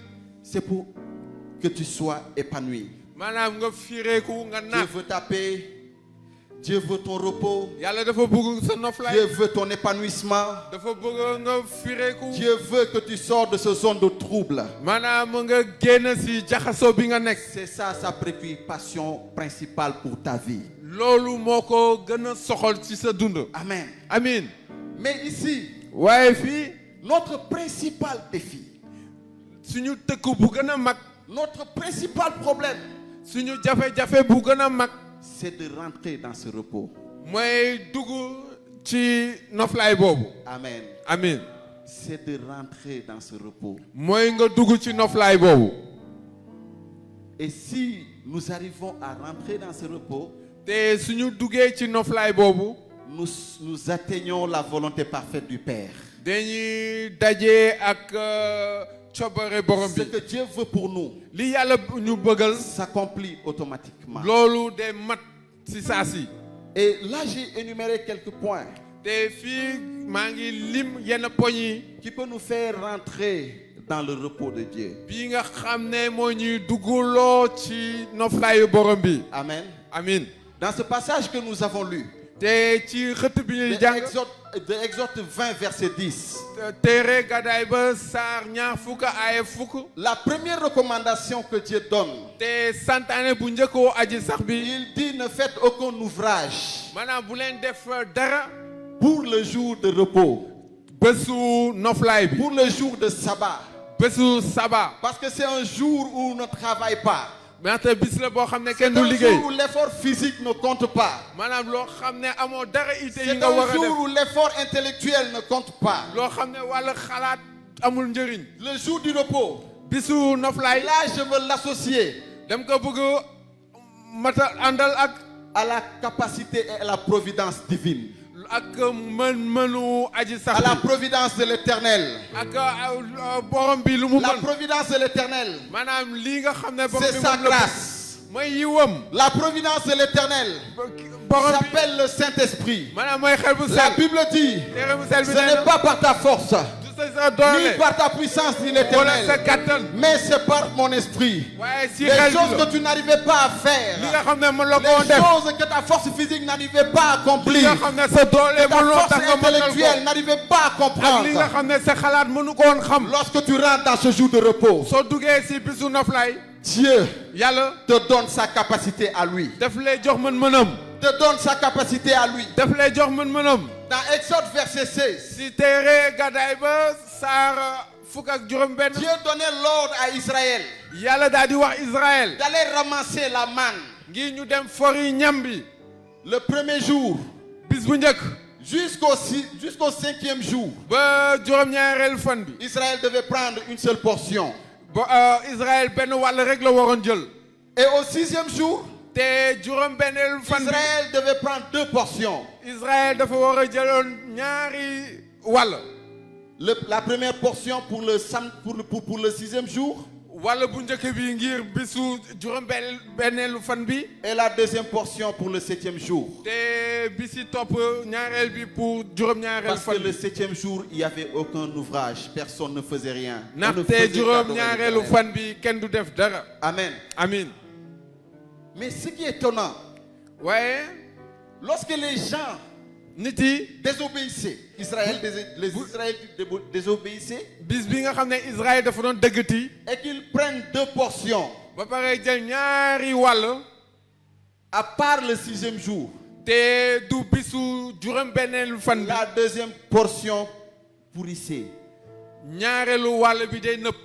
c'est pour que tu sois épanoui. maanaam nga fireeku nga Dieu naat. veut ta paix, Dieu veut ton repos, yàlla dafa bëgg sa noflaay. Dieu veut ton épanouissement, dafa bëgg nga fireeku. Dieu veut que tu sors de ce zone de trouble. maanaam nga génn si jaxasoo bi nga nekk. C'est ça sa préoccupation principale pour ta vie. loolu moo ko gën a soxal ci sa dund. Amen. amin. Mais ici, waaye fii notre principal défi, suñu tëkku bu gën a mag notre principal problème, suñu jafe-jafe bu gën a mag c'est de rentrer dans ce repos. mooy dugg ci noflaay boobu. Amen. amin. C'est de rentrer dans ce repos. mooy nga dugg ci noflaay boobu. Et si nous arrivons à rentrer dans ce repos, te suñu duggee ci noflaay boobu nous atteignons la volonté parfaite du Père. dañuy daje ak coobare borom Ce bi. que Dieu veut pour nous li yàlla ñu bëggal s'accomplit automatiquement. loolu day mat si saa si. Et là, j'ai énuméré quelques points te fii maa ngi lim yenn poñ yi qui peuvent nous faire rentrer dans le repos de Dieu. bii nga xam ne moo ñuy dugguloo ci noflaayu borom bi. Amen. amin. Dans ce passage que nous avons lu, te ci xët bi ñuy jàng de Exode 20, verset 10, téere Gàddaay ba saar ñaar fukk ay fukk. la première recommandation que Dieu donne, te santaane bu njëkkoo aji sax bi. il dit ne faites aucun ouvrage maanaam bu leen def dara pour le jour de repos, bésu noflaay bi. pour le jour de sabbat, bésu saba. parce que c'est un jour où on ne travaille pas. ndaxte bis la boo xam ne kenn C'est du un liggéey. jour où l'effort physique ne compte pas. maanaam loo xam ne amoo dara ite yi C'est nga war un a def. jour où l'effort intellectuel ne compte pas. loo xam ne wàllu xalaat amul njëriñ. Le jour du repos, bisu noflaay. là je veux l'associer dem ko bëgg mata àndal ak à la capacité et à la providence divine, ak mën-mënu aji sax à la bi. providence de l'Éternel. ak borom bi lu mu La mën. providence de l'Éternel, maanaam lii nga xam ne borom c'est bi sa moom la grâce. mooy yiwam. La providence de l'Éternel borom bi s'appelle le Saint-Esprit. maanaam mooy xel bu La sell. Bible dit, téere bu sell ce bi nee n'est na pas par ta force, du sa ni doole par ta puissance, dit wala sa l'Éternel, kattan. mais c'est par mon esprit. waaye si Les xel bi choses la. que tu n'arrivais pas à li nga faire, xam ne mën la les koo def. choses que ta force physique n'arrivait pas à li accomplir, nga xam ne sa doole que ta mënuloo force tax nga mënal intellectuelle ko. n'arrivait pas à ak li nga comprendre. xam ne sa xalaat mënu ko woon xam. Lorsque tu rentres dans ce jour de repos, soo duggee si bisu noflaay. Dieu yàlla te donne sa capacité à lui. daf lay jox mën-mënam. Te donne sa capacité à lui. daf lay jox mën-mënam. Dans Exode verset 16, si téere Gàddaay ba saar fukk ak juróom-benn. Dieu donnait l'ordre à Israël yàlla daal di wax Israël. d'aller ramasser la manne ngir ñu dem fori ñam bi. le premier jour bis bu njëkk. jusqu'au 5e jour. ba juróom-ñaareelu fan bi. Israël devait prendre une seule portion. Israël benn wàll rek la waroon jël. Et au 6e jour, te juróom-benneelu fan bi Israël devait prendre 2 portions. Israël dafa war a jëloon ñaari wàll. La première portion pour le 6e jour. wàll bu njëkk bi ngir bisu juróom-benneelu fan bi. Et la deuxième portion pour le 7e jour. te bisi topp ñaareel bi pour juróom-ñaareel Parce fan que bi. le 7e jour, il n'y avait aucun ouvrage. Personne ne faisait rien. On ne ndaxte faisait juróom-ñaareelu qu'adorer fan bi kenn du def dara. Amen. Amin. Mais ce qui est étonnant, waaye lorsque les gens nit yi désobéissaient, les Israélites désobéissaient, bis bi nga xam ne Israël dafa doon dëggati. et qu'ils prennent 2 portions, ba pare jël ñaari wàll. à part le 6e jour, te du bisu juróom-benneelu fan bi. la deuxième portion pourrissait. ñaareelu wàll bi day nëb.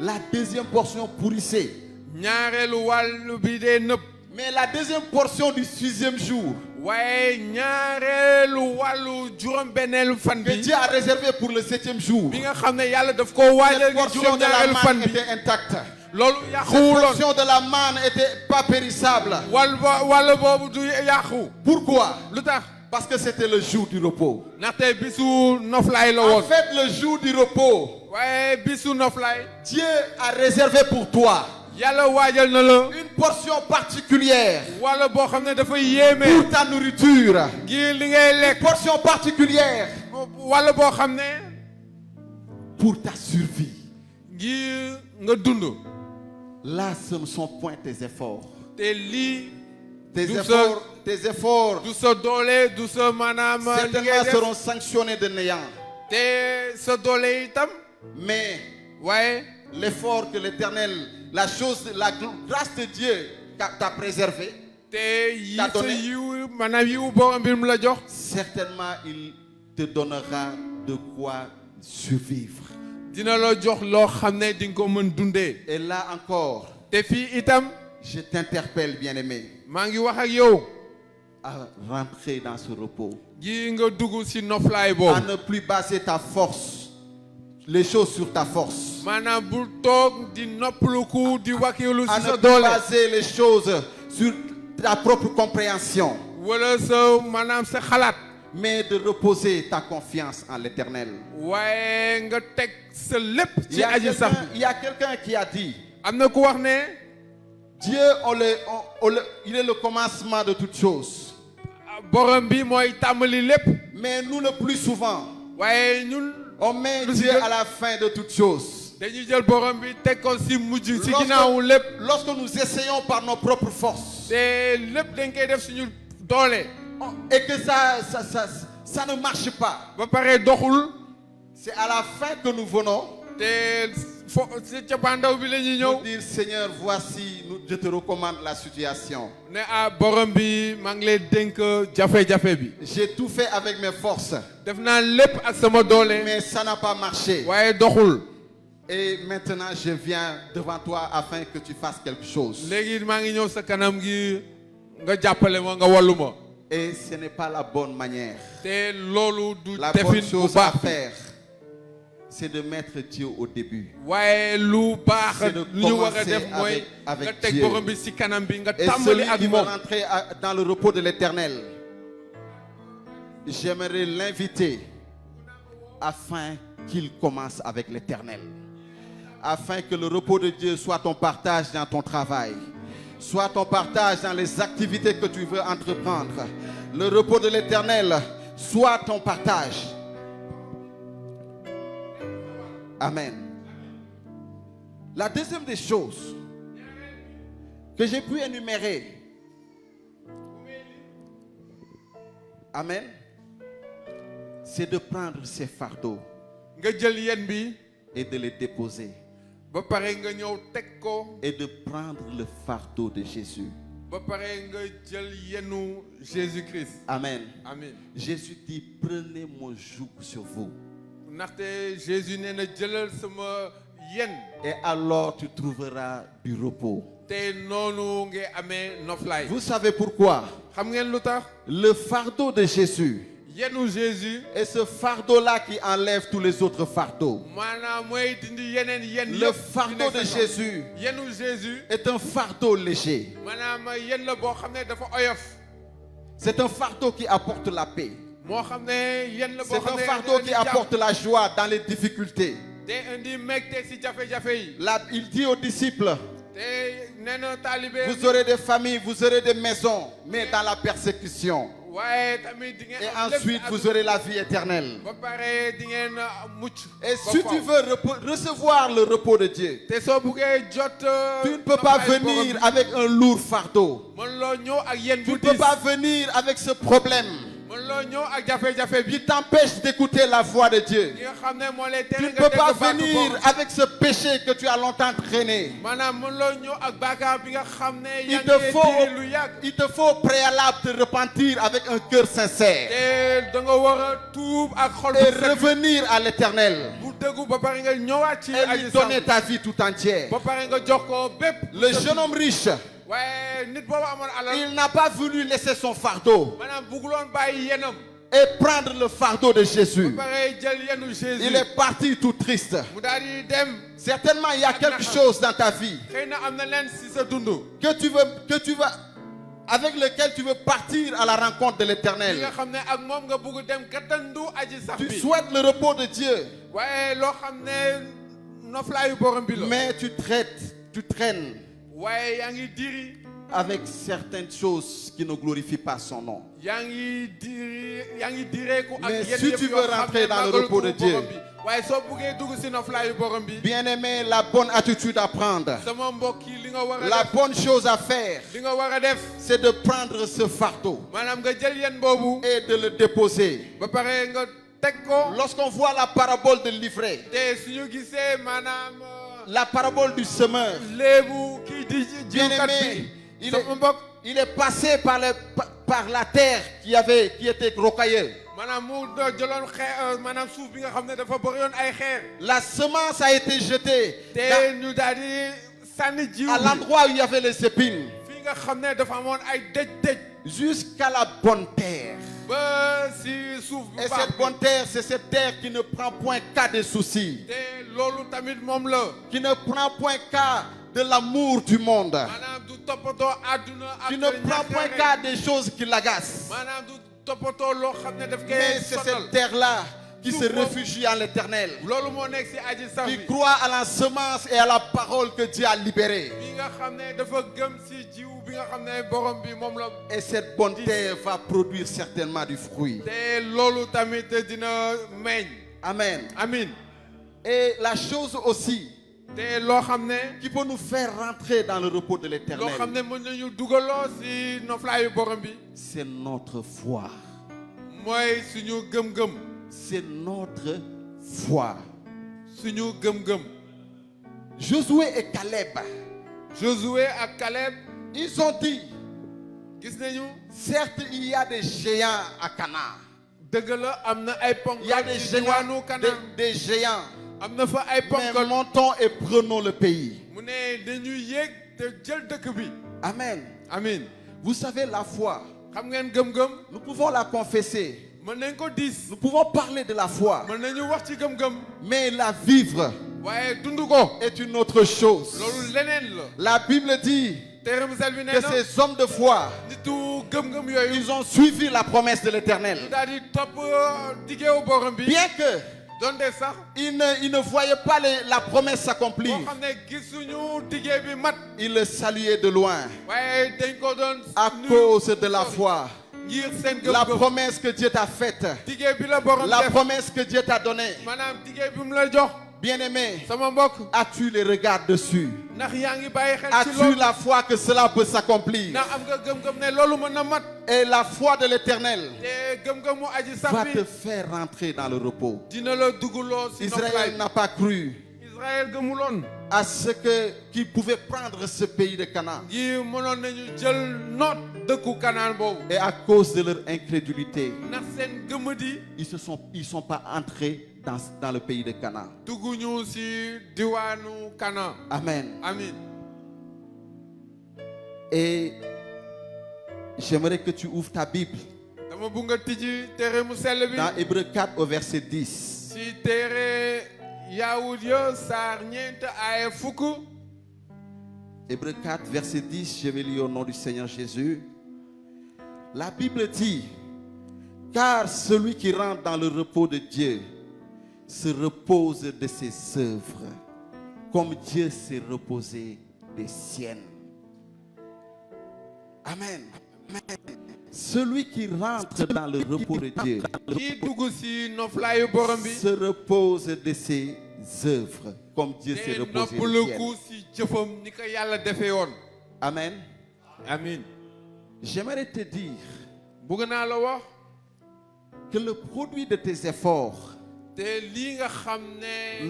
La deuxième portion pourrissait. ñaareelu wàll bi day nëb. Mais la deuxième portion du 6e jour, waaye ñaareelu wàllu juróom-benneelu fan que bi. Dieu a réservé pour le 7e jour, bi nga xam ne yàlla daf ko waajal cette ngir portion de la juróom-ñaareelu fan manne bi. était intacte. loolu Cette yàquwuloon. portion de la manne n'était pas périssable. wàll boobu du yàqu. Pourquoi? lu tax. Parce que c'était le jour du repos. ndaxte bisu noflaay la En woon. fait, le jour du repos, waaye bisu noflaay. Dieu a réservé pour toi yàlla waajal na la. une portion particulière wàll boo xam ne dafa yéeme. pour ta nourriture. ngir li ngay Une lekk. portion particulière wàll boo xam ne. pour ta survie. ngir nga dund. Là, ce ne sont point tes efforts. te lii. Tes Du efforts du sa doole du sa maanaam. li ngay certainement def. seront sanctionnés de néant. te sa doole itam. Mais waaye. l'effort que l'Éternel, la grâce de Dieu t'a préservé, te yi T'a sa donné. yiw maanaam yiw borom bi mu la jox. certainement il te donnera de quoi survivre. dina la jox loo xam ne di nga ko mën dundee. Et là encore, te fii itam. je t'interpelle, bien-aimé, maa ngi wax ak yow. à rentrer dans ce repos, gi nga dugg si noflaay à boobu. ne plus baser ta force, les choses sur ta force, maanaam bul toog di noppaluku di wakilu à si ne sa plus doole. baser les choses sur ta propre compréhension, wala sa maanaam sa xalaat. mais de reposer ta confiance en l'Éternel. waaye nga teg sa lépp Il ci y a aji sax. quelqu'un- il y a quelqu'un qui a dit, am na ku wax ne. Dieu, il est le commencement de toutes choses. borom bi mooy tàmbali lépp. Mais nous, le plus souvent, waaye ñun. on met Lu Dieu si gën- à la fin de toutes choses. dañuy jël borom bi teg ko si mujj si ginnaawu lépp. Lorsque nous essayons par nos propres forces, te lépp dañ koy def suñu doole. et que ça ne marche pas, ba pare doxul. c'est à la fin que nous venons te si cappaandaw bi la ñuy nous ñëw. dire, Seigneur, voici, je te recommande la situation. ne borom bi maa ngi lay dénk jafe-jafe bi. J'ai tout fait avec mes forces, def naa lépp ak sama doole. mais ça n'a pas marché. waaye doxul. Et maintenant, je viens devant toi afin que tu fasses quelque chose. léegi maa ngi ñëw sa kanam gi nga jàppale ma nga wallu ma. Et ce n'est pas la bonne manière. te loolu du La bonne defin bu chose à baax. faire, c'est de mettre Dieu au début. waaye lu baax C'est de lu ñu war a commencer def mooy avec nga teg Dieu. borom bi si kanam bi nga Et tàmbali celui ak qui veut moom. rentrer dans le repos de l'Éternel, j'aimerais l'inviter afin qu'il commence avec l'Éternel. Afin que le repos de Dieu soit ton partage dans ton travail, soit ton partage dans les activités que tu veux entreprendre. Le repos de l'Éternel soit ton partage. Amen. La deuxième des choses que j'ai pu énumérer, amen, c'est de prendre ces fardeaux nga jël yen bi et de les déposer ba pare nga ñëw teg ko et de prendre le fardeau de Jésus. ba pare nga jël yenu Jésus-Christ. Amen. amin. Jésus dit, prenez mon joug sur vous ndaxte Jésus nee na jëlal sama yen. et alors tu trouveras du repos. te noonu ngay amee noflaay. Vous savez pourquoi? xam ngeen lu tax. Le fardeau de Jésus yenu Jésus Et ce fardeau-là qui enlève tous les autres fardeaux. maanaam mooy dindi yeneen yen Le yëpp fardeau de Jésus yenu Jésus est un fardeau léger. maanaam yen la boo xam ne dafa oyof C'est un fardeau qui apporte la paix. moo xam ne yen la boo C'est xam un ne fardeau qui apporte la joie dans les difficultés. day indi mbégte si jafe-jafe yi Là, il dit aux disciples, te nee na taalibe vous aurez des familles, vous aurez des maisons, mais dans la persécution. waaye tamit di ngeen Et am lépp ensuite, ak- vous aurez la vie éternelle. ba pare di ngeen mucc Et ba si faw. tu veux recevoir le repos de Dieu, te soo buggee jot tu ne peux pas venir avec un lourd fardeau. mën loo ñëw ak yen Tu bu ne peux diis pas venir avec ce problème mën loo ñëw ak jafe-jafe bi qui t'empêche d'écouter la voix de Dieu. ki nga xam ne moo lay Tu tere ne nga peux dégg pas baatu venir borom. avec ce péché que tu as longtemps traîné. maanaam mën loo ñëw ak baakaar bi nga xam ne Il yaa te ngi faut, diri lu yàgg il te faut au préalable te repentir avec un cœur sincère te da nga war a tuub ak xol et bu set revenir à l'éternel bu dëggu ba pare nga ñëwaat ci et lui aji donner sax ta vie tout entière. ba pare nga jox ko bépp Le jeune homme riche, waaye nit boobu amoon alal il n'a pas voulu laisser son fardeau maanaam bugguloon bàyyi yenam et prendre le fardeau de Jésus. ba pare jël yenu Jésus Il est parti tout triste. mu daal di dem Certainement, il y a quelque chose dans ta vie xëy na am na leen si sa dund avec lequel tu veux partir à la rencontre de li nga l'éternel. xam ne ak moom nga bugg dem kattandu aji sax Tu bi souhaites le repos de Dieu, waaye loo xam ne noflaayu borom bi la mais tu traînes waaye yaa ngi diri avec certaines choses qui ne glorifient pas son nom. yaa ngi direeku ak Mais yenn si yëf tu yoo veux xam rentrer ne dans le màggalu repos de turu borom Dieu. bi. waaye soo buggee dugg si noflaayu borom bi Bien-aimé, la bonne attitude à prendre, sama mbokk yi li nga war a la def bonne chose à faire, li nga war a def c'est de prendre ce fardeau maanaam nga jël yen boobu et de le déposer. ba pare nga teg ko Lorsqu'on voit la parabole de l'ivraie, te suñu gisee maanaam la parabole du semeur, léebu kii di jiwkat bien-aimé, bi sama mbokk il est passé par la terre qui était rocailleuse. maanaam mu jëloon xeer maanaam suuf bi nga xam ne dafa bëri yoon ay xeer La semence a été jetée te ñu daal di sànni jiw à bi l'endroit où il y avait les épines, fii nga xam ne dafa amoon ay dëj jusqu'à la bonne terre. ba si suuf bu Et baax cette bonne terre, c'est cette terre qui ne prend point qu'à des soucis, te loolu tamit moom la qui ne prend point qu'à de l'amour du monde, maanaam du toppatoo àdduna ak qui ne prend point ñàkk qu'à des choses qui l'agacent. maanaam du toppatoo loo xam ne daf koy Mais c'est sonal cette terre-là qui se Tout réfugie en l'éternel, loolu moo nekk si aji sax qui bi croit à la semence et à la parole que Dieu a libérée. bi nga xam ne dafa gëm si jiw bi nga xam ne borom bi moom la Et cette bonne terre va produire certainement du fruit. te loolu tamit dina meññ Amen. amin Et la chose aussi te loo xam ne qui peut nous faire rentrer dans le repos de loo xam l'éternel, ne mën nañu dugaloo si noflaayu borom bi c'est notre foi. mooy suñu gëm-gëm C'est notre foi. suñu gëm-gëm Josué et Caleb, Josué ak Caleb ils ont dit, gis nañu certes il y a des géants à Canaan. dëgg la am na ay Il y a ponkal des ci géants, diwaanu Kanaan des géants. am na fa ay Mais ponkal montons et prenons le pays. mu ne dañuy yéeg te jël dëkk bi Amen. amin Vous savez, la foi, xam ngeen gëm-gëm nous pouvons la confesser. mën nañ ko diis Nous pouvons parler de la foi. mën nañu wax ci gëm-gëm Mais la vivre waaye dund ko est une autre chose. loolu leneen la La Bible dit téere Musal bi nee que na ces hommes de foi, nitu gëm-gëm yooyu ils ont suivi la promesse de ñu l'Éternel. daal di topp diggéewu borom bi Bien que donte sax ils ne voyaient pas la promesse s'accomplir, boo xam ne gisuñu diggée bi mat ils le saluaient de loin waaye dañ ko doon à nuyu cause de la foi. ngir seen La gëm-gëm promesse que Dieu t'a faite, diggée bi la borom la def promesse que Dieu t'a donnée. maanaam diggée bi mu la jox Bien-aimé, sama mbokk as-tu les regards dessus? ndax yaa ngi bàyyi xel ci As-tu loolu la foi que cela peut s'accomplir? ndax am nga gëm-gëm ne loolu mën na mat Et la foi de l'Éternel te gëm-gëmu aji sax va bi te faire rentrer dans le repos. dina la dugaloo si Israël noflaay n'a pas cru Israël gëmuloon à ce qu'il pouvait prendre ce pays de Canaan. ngi mënoon nañu jël noot dëkku Kanaan boobu Et à cause de leur incrédulité, ndax seen gëmadi ils sont pas entrés dans le pays de Canaan. dugguñu si diwaanu Kanaan Amen. amin Et j'aimerais que tu ouvres ta Bible dama bëgg nga tijji téere mu sell bi. Dans Hébreux 4 au verset 10. si téere Yaoud yo saar ñeent ay fukk. Hébreux 4 verset 10, je vais lire au nom du Seigneur Jésus. La Bible dit, car celui qui rentre dans le repos de Dieu se repose de ses œuvres, comme Dieu s'est reposé des siennes. Amen. Amen. Celui qui rentre dans le repos de Dieu kii dugg si noflaayu borom bi. se repose de ses œuvres, comme Dieu s'est te reposé des noppaliku siennes. si jëfam ni ko yàlla defee woon. Amen. Amin. J'aimerais te dire bëgg naa la wax. que le produit de tes efforts, te lii nga xam ne.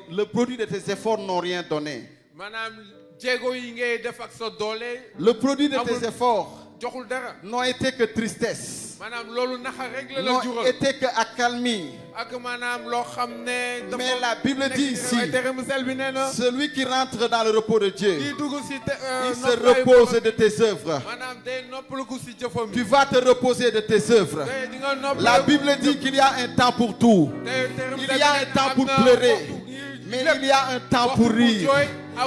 le produit de tes efforts n'ont rien donné. maanaam jéego yi ngay def ak sa doole. Le produit de tes efforts joxul dara. n'ont été que tristesse, maanaam loolu naxa rek la n'ont jural. été que accalmie. ak maanaam loo xam ne. dafa Mais la Bible dit ici, tere mu sel bi nee na. celui qui rentre dans le repos de Dieu, kii dugg si il se repose de tes œuvres. maanaam day noppaliku si jëfam. Tu vas te reposer de tes œuvres. di nga noppaliku. La Bible dit qu'il y a un temps pour tout. Il y a un temps pour pleurer, mais il y a un temps pour rire. Et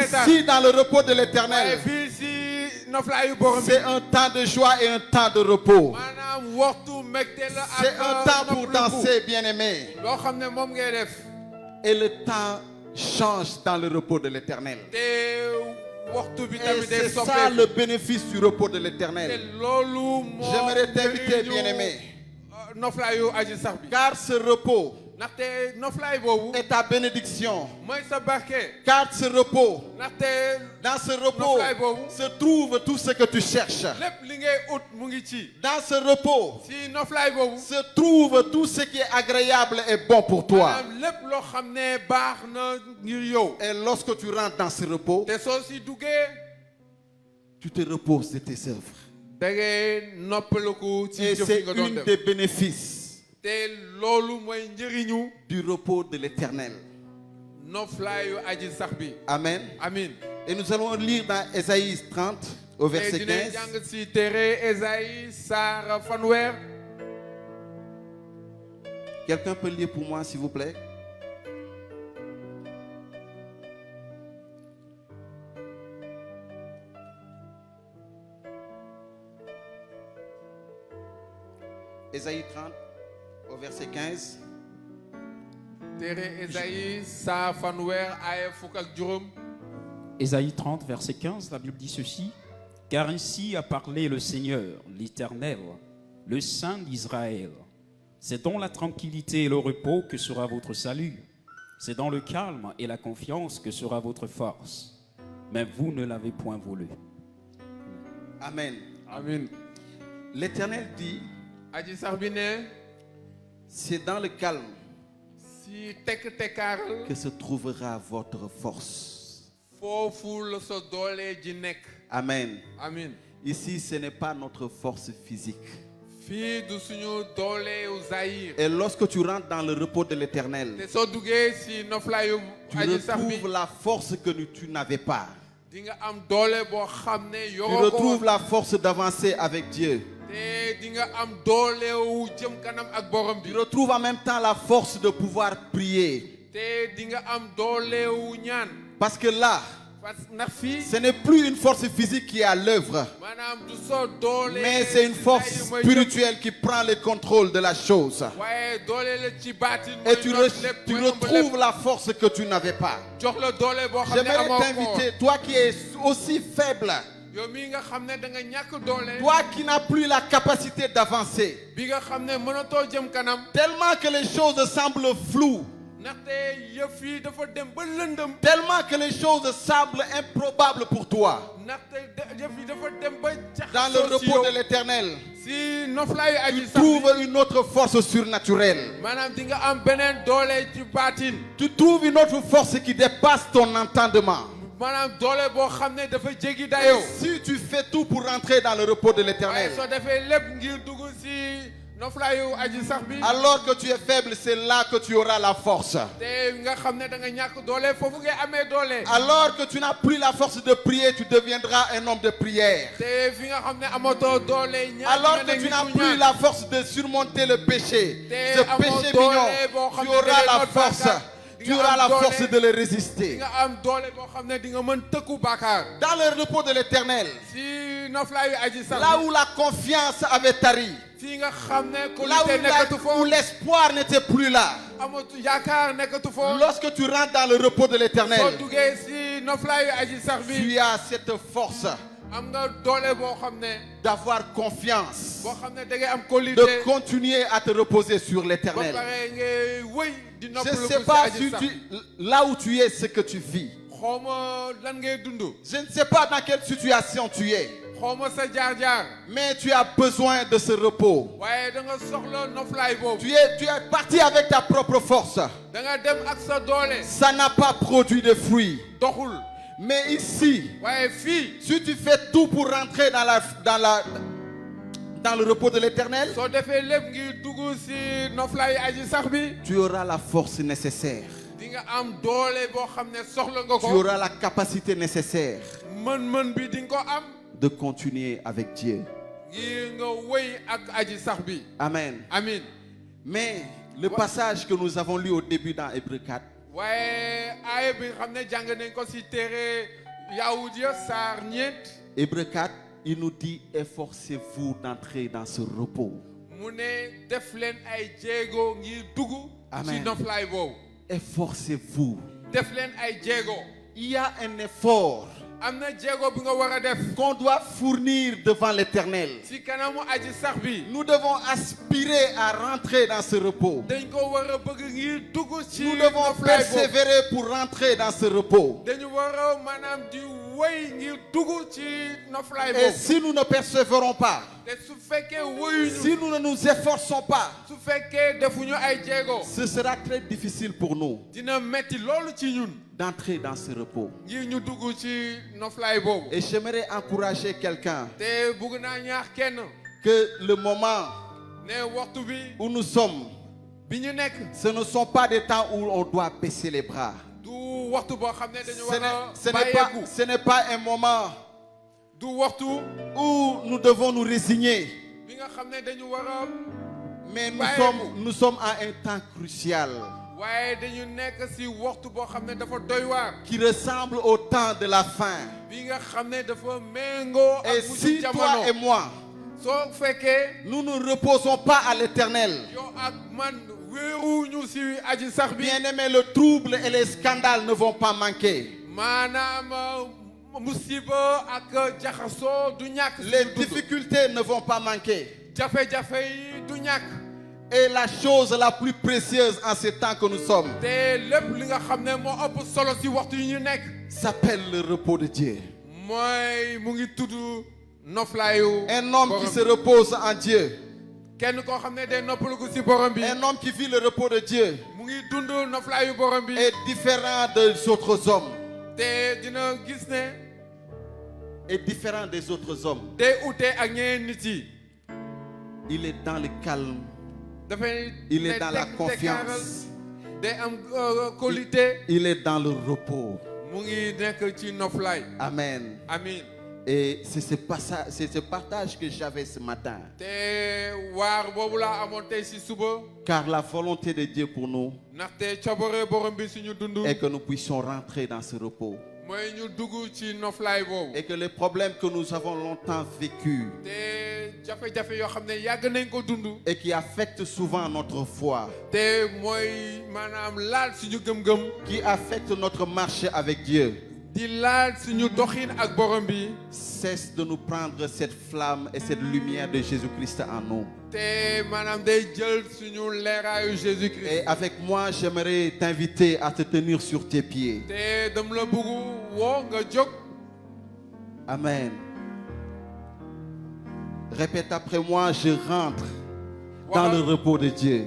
ici, dans le repos de l'Éternel, c'est un temps de joie et un temps de repos. C'est un temps pour danser, bien-aimé. Et le temps change dans le repos de l'Éternel. Et c'est ça le bénéfice du repos de l'Éternel. J'aimerais t'inviter, bien-aimé, car ce repos est ta bénédiction. Car ce repos, dans ce repos se trouve tout ce que tu cherches. Dans ce repos se trouve tout ce qui est agréable et bon pour toi. Et lorsque tu rentres dans ce repos, tu te reposes de tes œuvres. Et c'est une des bénéfices du repos de l'Éternel. Amen. Amen. Et nous allons lire dans Ésaïe 30 au verset 15. Quelqu'un peut lire pour moi, s'il vous plaît? Ésaïe 30 au verset 15. Ésaïe 30, verset 15, la Bible dit ceci. Car ainsi a parlé le Seigneur, l'Éternel, le Saint d'Israël. C'est dans la tranquillité et le repos que sera votre salut. C'est dans le calme et la confiance que sera votre force. Mais vous ne l'avez point voulu. Amen. Amen. L'Éternel dit, c'est dans le calme que se trouvera votre force. Amen. Amen. Ici, ce n'est pas notre force physique. Et lorsque tu rentres dans le repos de l'Éternel, tu retrouves la force que tu n'avais pas. Tu retrouves la force d'avancer avec Dieu. Tu retrouves en même temps la force de pouvoir prier. Parce que là, ce n'est plus une force physique qui est à l'œuvre, mais c'est une force spirituelle qui prend le contrôle de la chose. Et tu retrouves la force que tu n'avais pas. J'aimerais t'inviter, toi qui es aussi faible, toi qui n'as plus la capacité d'avancer, tellement que les choses semblent floues, tellement que les choses semblent improbables pour toi. Dans le repos de l'Éternel, tu trouves une autre force surnaturelle. Tu trouves une autre force qui dépasse ton entendement. Si tu fais tout pour rentrer dans le repos de l'Éternel, noflaayu aji sax bi. Alors que tu es faible, c'est là que tu auras la force. te nga xam ne da nga ñàkk doole foofu ngay amee doole. Alors que tu n'as plus la force de prier, tu deviendras un homme de prière. te fi nga xam ne amatoo doole ñaan. Alors que tu n'as plus la force de surmonter le péché, ce péché mignon, tu auras la force. Tu auras la force de le résister. nga am doole boo xam ne di nga mën tëkku bàkkaar. Dans le repos de l'Éternel, si noflaayu aji sax là où la confiance avait tari, fii nga xam ne là kóolute nekkatu où foofu. l'espoir n'était plus là, amatu yaakaar nekkatu foofu. lorsque tu rentres dans le repos de soo l'Éternel, duggee si noflaayu aji sax bi. tu as cette force am nga doole boo xam ne. d'avoir confiance, boo xam ne da ngay am kóolute. de continuer à te reposer sur ba l'Éternel. pare ngay wëy di Je noppalu ne ko sais si pas aji si sax. là où tu es, ce que tu vis. xawma lan ngay dund. Je ne sais pas dans quelle situation tu es, xawma sa jaar-jaar. mais tu as besoin de ce repos. waaye da nga soxla noflaay boobu. Tu es parti avec ta propre force. da nga dem ak sa doole. Ça n'a pas produit de fruits. doxul. Mais ici, waaye fii. si tu fais tout pour rentrer dans le repos de l'Éternel, soo defee lépp ngir dugg si noflaay aji sax bi. tu auras la force nécessaire. di nga am doole boo xam ne soxla nga Tu ko. auras la capacité nécessaire mën-mën bi di nga ko am. de continuer avec Dieu. ngir nga wëy ak aji sax bi. Amen. amin. Mais le passage que nous avons lu au début dans Hébreux 4, waaye aaya bi nga xam ne jàng nañ ko si téere Yahuud ya saar ñeent. Hébreux 4, il nous dit efforcez-vous d'entrer dans ce repos. mu ne def leen ay jéego ngir dugg. Amen. ci noflaay boobu. Efforcez-vous. def leen ay jéego. Il y a un effort am na jéego bi nga war a def. qu'on doit fournir devant l'Éternel. si kanamu aji sax bi. Nous devons aspirer à rentrer dans ce repos. dañ ko war a bëgg ngir dugg ci Nous devons noflaay boobu. persévérer pour rentrer dans ce repos. dañu war a maanaam di wëy ngir dugg ci noflaay Et boobu. si nous ne persévérons pas, te su fekkee wëyuñu. si nous ne nous efforçons pas, su fekkee defuñu ay jéego. ce sera très difficile pour nous dina metti loolu ci ñun. d'entrer dans ce repos. ngir ñu dugg ci noflaay boobu. Et j'aimerais encourager quelqu'un te bëgg naa ñaax kenn. que le moment ne waxtu bi. où nous sommes, bi ñu nekk. ce ne sont pas des temps où on doit baisser les bras. du waxtu boo xam ne dañu war a Ce bàyyeeku. n'est pas un moment du waxtu. où nous devons nous résigner. bi nga xam ne dañu war a. Mais Bàyyeeku. nous sommes à un temps crucial waaye dañu nekk si waxtu boo xam ne dafa doy waar. qui ressemble au temps de la fin. bi nga xam ne dafa méngoo Et ak mujj si toi jamono. et moi, soo fekkee. nous ne reposons pas à l'Éternel, yow ak man wéeruñu si aji sax bi. bien-aimé, le trouble et les scandales ne vont pas manquer. maanaam musiba ak jaxasoo du ñàkk. Les suñu dund. difficultés ne vont pas manquer. jafe-jafe yi du ñàkk. Et la chose la plus précieuse en ces temps que nous sommes te lépp li nga xam ne moo ëpp solo si waxtu yi ñu nekk. s'appelle le repos de Dieu. mooy mu ngi tudd noflaayu. Un homme qui borom se repose en Dieu, kenn koo xam ne day noppaluku si borom bi. un homme qui vit le repos de Dieu mu ngi dund noflaayu borom bi. est différent des autres hommes. te dina gis ne. Est différent des autres hommes. day ute ak ñeneen nit yi. Il est dans le calme. dafay. Il est day dans la tekk confiance. tekkaaral, day am qualité. Il est dans le repos. mu ngi nekk ci noflaay. Amen. amin. Et c'est ce partage que j'avais ce matin. te waar boobu laa amoon tey si suba. Car la volonté de Dieu pour nous ndaxte coobare borom bi suñu dund. est que nous puissions rentrer dans ce repos. mooy ñu dugg ci noflaay boobu. Et que les problèmes que nous avons longtemps vécus te jafe-jafe yoo xam ne yàgg nañ ko dund. et qui affectent souvent notre foi, te mooy maanaam laal suñu gëm-gëm. qui affectent notre marche avec Dieu, di laal suñu doxin ak borom bi. cesse de nous prendre cette flamme et cette lumière de Jésus-Christ en nous. te maanaam day jël suñu leeraayu Jésus-Christ. Et avec moi, j'aimerais t'inviter à te tenir sur tes pieds. te dama la bëgg woo nga jóg. Amen. Répète après moi, je rentre dans le repos de Dieu.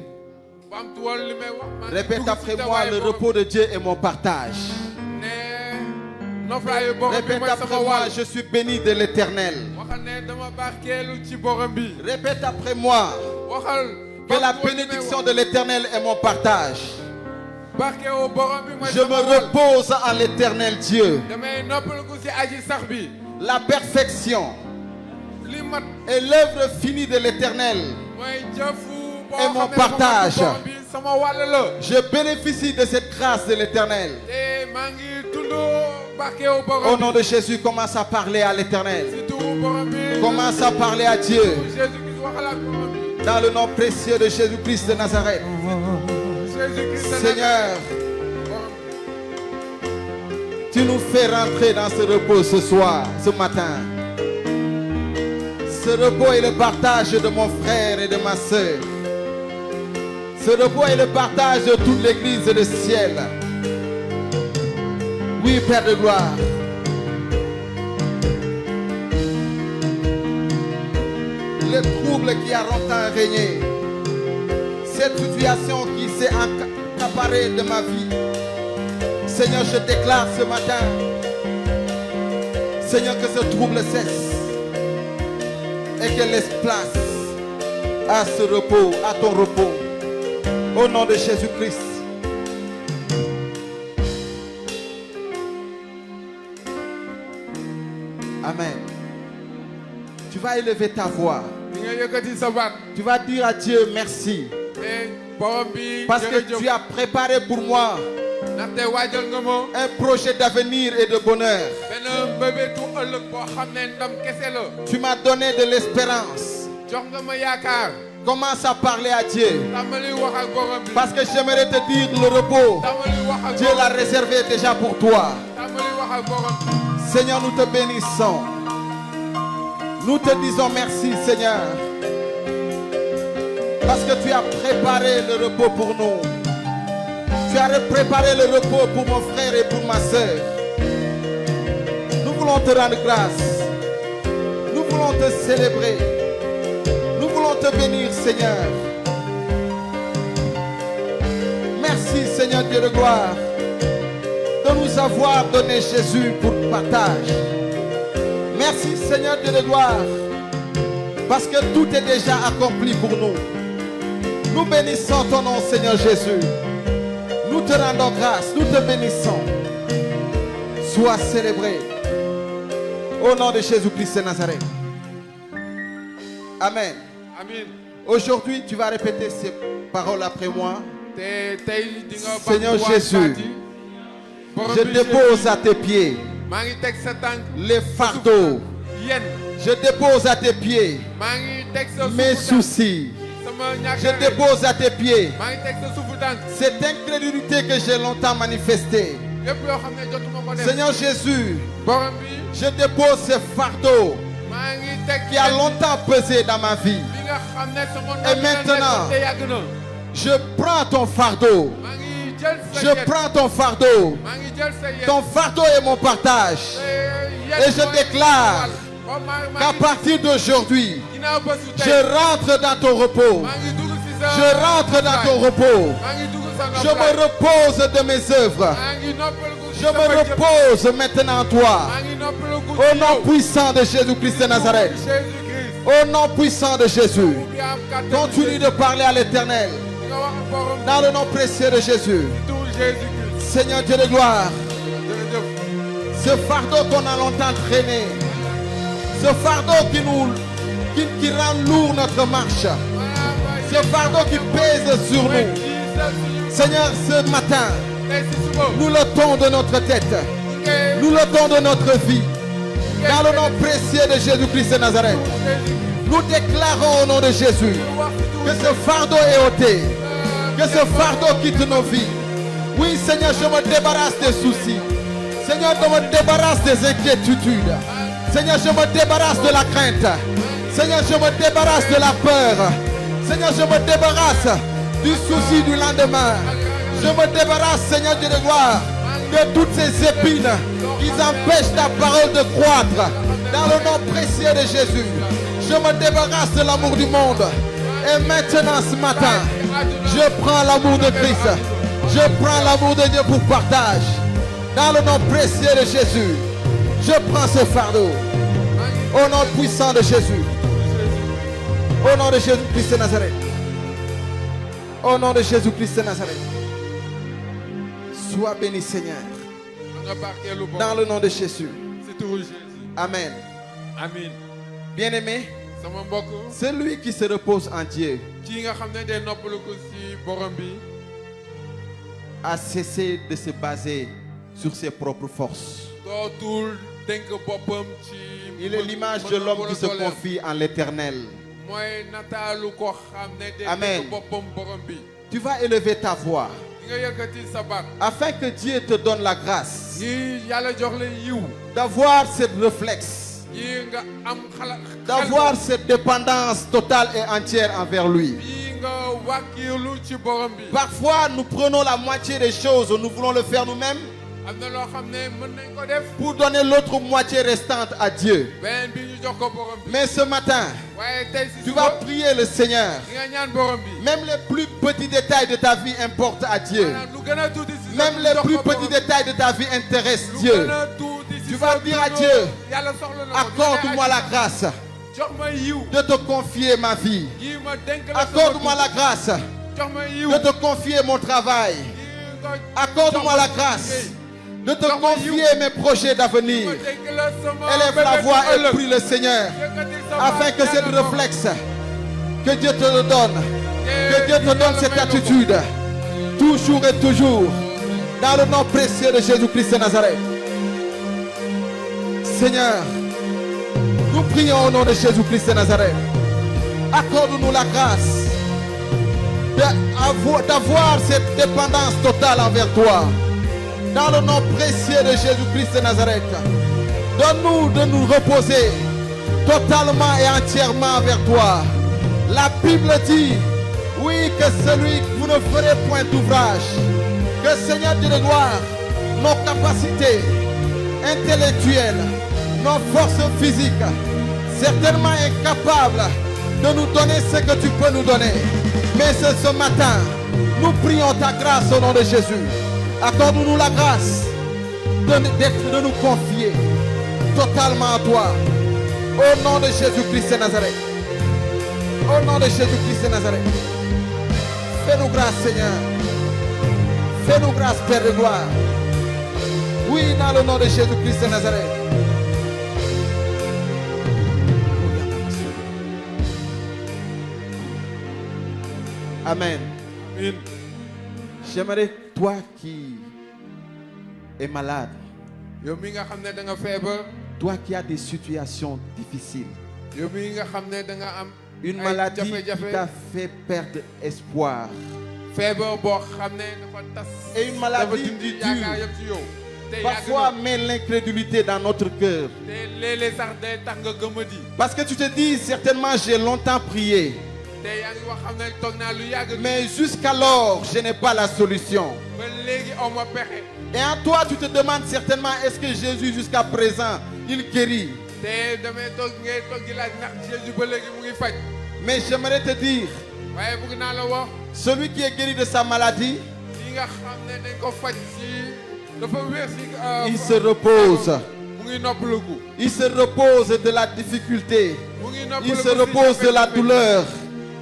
bamtuwal li may wax. maa ngi Répète dugg après ci moi, tawaay le borom. repos de Dieu est mon partage. ne noflaayu borom bi Répète mooy après sama moi, wàll. je suis béni de l'Éternel. waxal ne ne dama barkeelu ci borom bi. Répète après moi. waxal. Que la bénédiction de l'Éternel est mon partage. barkeelu borom bi mooy Je me repose en l'Éternel Dieu. damay noppaliku ci aji sax bi. La perfection li mat et l'œuvre finie de l'Éternel. mooy jëfu boo Et mon xam ne partage. borom bi sama wàll la. Je bénéficie de cette grâce de l'Éternel. te maa ngi dund barkeelu borom Au bi. nom de Jésus, commence à parler à l'Éternel. ci turu borom bi. Commence à parler à Dieu. Jésus-Christ waxal ak borom bi. Dans le nom précieux de Jésus-Christ de Nazareth. Jésus-Christ Seigneur, borom tu nous fais rentrer dans ce repos ce soir, ce matin. Ce repos est le partage de mon frère et de ma sœur. Ce repos est le partage de toute l'église du ciel. Oui, Père de gloire. Le trouble qui a longtemps régné, cette situation qui s'est accaparée de ma vie, Seigneur, je déclare ce matin, Seigneur, que ce trouble cesse et qu'elle laisse place à ce repos, à ton repos, au nom de Jésus-Christ. Amen. Tu vas élever ta voix. di nga yëkkati sa baat. Tu vas dire à Dieu merci. te borom bi Parce que jërëjëf. tu as préparé pour moi ndaxte waajal nga ma. un projet d'avenir et de bonheur. benn mbébétu ëllëg boo xam ne ndam kese la. Tu m'as donné de l'espérance. jox nga ma yaakaar. Commence à parler à Dieu. tàmbali wax ak borom bi. Parce que j'aimerais te dire le repos. tàmbali wax ak Dieu l'a réservé déjà pour toi. tàmbali wax ak borom bi. Seigneur, nous te bénissons. Nous te disons merci, Seigneur. Parce que tu as préparé le repos pour nous. Tu as préparé le repos pour mon frère et pour ma soeur. Nous voulons te rendre grâce. Nous voulons te célébrer. Nous voulons te bénir, Seigneur. Merci, Seigneur Dieu de gloire, de nous avoir donné Jésus pour partage. Merci, Seigneur Dieu de gloire, parce que tout est déjà accompli pour nous. Nous bénissons ton nom, Seigneur Jésus. Nous te rendons grâce, nous te bénissons. Sois célébré. Au nom de Jésus-Christ de Nazareth. Amen. Amin. Aujourd'hui, tu vas répéter ces paroles après moi. te tey di nga Seigneur bamtuwaat Jésus, baat yi. borom Je bi dépose à tes pieds maa ngi teg sa tànk. les fardeaux. yéen. Je dépose à tes pieds maa ngi teg sa mes suufu tànk. soucis. sama Je ñàkk dépose à tes pieds maa ngi teg sa suufu tànk. cette incrédulité que j'ai longtemps manifestée. lépp yoo xam ne jotuma ko def. Seigneur Jésus, borom bi je dépose ce fardeau maa ngi teg. qui a longtemps pesé dans ma vie. li nga xam ne sama Et maintenant, te yàgg na. Je prends ton fardeau. maa ngi jël sa Je yet. prends ton fardeau. maa ngi jël sa yet. Ton fardeau est mon partage. Et je déclare qu'à partir d'aujourd'hui, ginnaaw ba su tey. je rentre dans ton repos. maa ngi dugg si sa. Je rentre dans ton repos. maa ngi dugg sa Je me repose de mes œuvres. maa ngi noppaliku si Je me sama jëf. repose maintenant en toi. maa ngi noppaliku Au si nom yow. puissant de Jésus-Christ de Nazareth. Jésus-Christ. Au nom puissant de Jésus. bi am kàttan Continue de parler à l'Éternel. di nga wax ak borom Dans le nom précieux de Jésus. tur Jésus-Christ. Seigneur Dieu de gloire, jërëjëf. ce fardeau qu'on a longtemps traîné, ce fardeau qui rend lourd notre marche, ce fardeau qui pèse sur nous, Seigneur, ce matin, nous le tons de notre tête, nous le tons de notre vie, dans le nom précieux de Jésus-Christ de Nazareth. Nous déclarons au nom de Jésus que ce fardeau est ôté, que ce fardeau quitte nos vies. Oui, Seigneur, je me débarrasse des soucis. Seigneur, je me débarrasse des inquiétudes. Seigneur, je me débarrasse de la crainte. Seigneur, je me débarrasse de la peur. Seigneur, je me débarrasse du souci du lendemain. Je me débarrasse, Seigneur Dieu de gloire, de toutes ces épines qui empêchent ta parole de croître. Dans le nom précieux de Jésus, je me débarrasse de l'amour du monde. Et maintenant, ce matin, je prends l'amour de Christ. Je prends l'amour de Dieu pour partage. Dans le nom précieux de Jésus, je prends ce fardeau. Au nom puissant de Jésus. Au nom de Jésus-Christ de Nazareth. Au nom de Jésus-Christ de Nazareth. Sois béni, Seigneur. Dans le nom de Jésus. C'est tout Jésus. Amen. Amen. Bien-aimé, Sama mbokk. celui qui se repose en Dieu Kii nga xam ne day noppalu ko ci borom bi. a cessé de se baser sur ses propres forces. Dootul dénk boppam ci. Il est l'image de l'homme qui se confie en l'Éternel. mooy nataalu ko xam ne day Amen. dénk boppam borom bi. Tu vas élever ta voix di nga yëkkati sa baat. afin que Dieu te donne la grâce ngir Yàlla jox la yiw. d'avoir cette réflexe, ngir nga am d'avoir cette dépendance totale et entière envers lui. bii nga wàkkiirlu ci borom bi. Parfois, nous prenons la moitié des choses, nous voulons le faire nous-mêmes am na loo xam ne mën nañ ko def. pour donner l'autre moitié restante à Dieu. beneen bi ñu jox ko borom bi. Mais ce matin, waaye tey si tu vas suba prier le Seigneur. di nga ñaan borom bi. Même les plus petits détails de ta vie importent à Dieu. maanaam lu gën a tuuti si sa Même les plus petits détails de ta vie intéressent lu Dieu. gën a tuuti si Tu vas sa dire à dund, Dieu, Yàlla soxla na ko. accorde-moi la grâce jox ma yiw. de te confier ma vie. ngir ma dénk la Accorde-moi la grâce jox ma yiw. de te confier mon travail. ngir nga Accorde-moi la grâce de te confier mes projets d'avenir. ma dénk la sama Élève la bébé voix bu et ëllëg. prie le Seigneur Yëkkati sa afin baat, que cette ñaanal ko. réflexe, que Dieu te le donne, que Dieu te donne Yàlla cette may na ko. attitude, toujours et toujours, dans le nom précieux de Jésus-Christ de Nazareth. Seigneur, nous prions au nom de Jésus-Christ de Nazareth. Accorde-nous la grâce d'avoir cette dépendance totale envers toi. Dans le nom précieux de Jésus-Christ de Nazareth. Donne-nous de nous reposer totalement et entièrement vers toi. La Bible dit, oui, que celui que vous ne ferez point d'ouvrage, que Seigneur Dieu de gloire, nos capacités intellectuelles, nos forces physiques, certainement incapables de nous donner ce que tu peux nous donner. Mais ce matin, nous prions ta grâce au nom de Jésus. Accorde-nous la grâce de nous confier totalement à toi. Au nom de Jésus-Christ de Nazareth. Au nom de Jésus-Christ de Nazareth. Fais-nous grâce, Seigneur. Fais-nous grâce, Père de gloire. Oui, dans le nom de Jésus-Christ de Nazareth. Amen. Amen. J'aimerais, toi qui es malade, yow mi nga xam ne da nga feebar. toi qui as des situations difficiles, yow mi nga xam ne da nga am. une ay maladie qui jafe-jafe. t'a fait perdre espoir, feebar boo xam ne dafa tas. et une maladie dafa dindi qui yaakaar dure, yëpp ci yow. te parfois yàgg met l'incrédulité dans notre cœur. na te léeg-léeg sax day tax nga gëmadi. Parce que tu te dis, certainement j'ai longtemps prié, te yaa ngi wax xam ne toog naa lu yàgg. mais jusqu'alors je n'ai pas la solution. ba léegi aw ma pexe. Et en toi tu te demandes certainement, est-ce que Jésus jusqu'à présent, il guérit? te damay toog ngay toog di laaj ndax Jésus ba léegi mu ngi faj. Mais j'aimerais te dire, waaye bëgg naa la wax. celui qui est guéri de sa maladie, li nga xam ne dañ ko faj si dafa wér si. il se repose. mu ngi noppaliku. Il se repose de la difficulté. mu ngi Il noppaliku se repose de la douleur.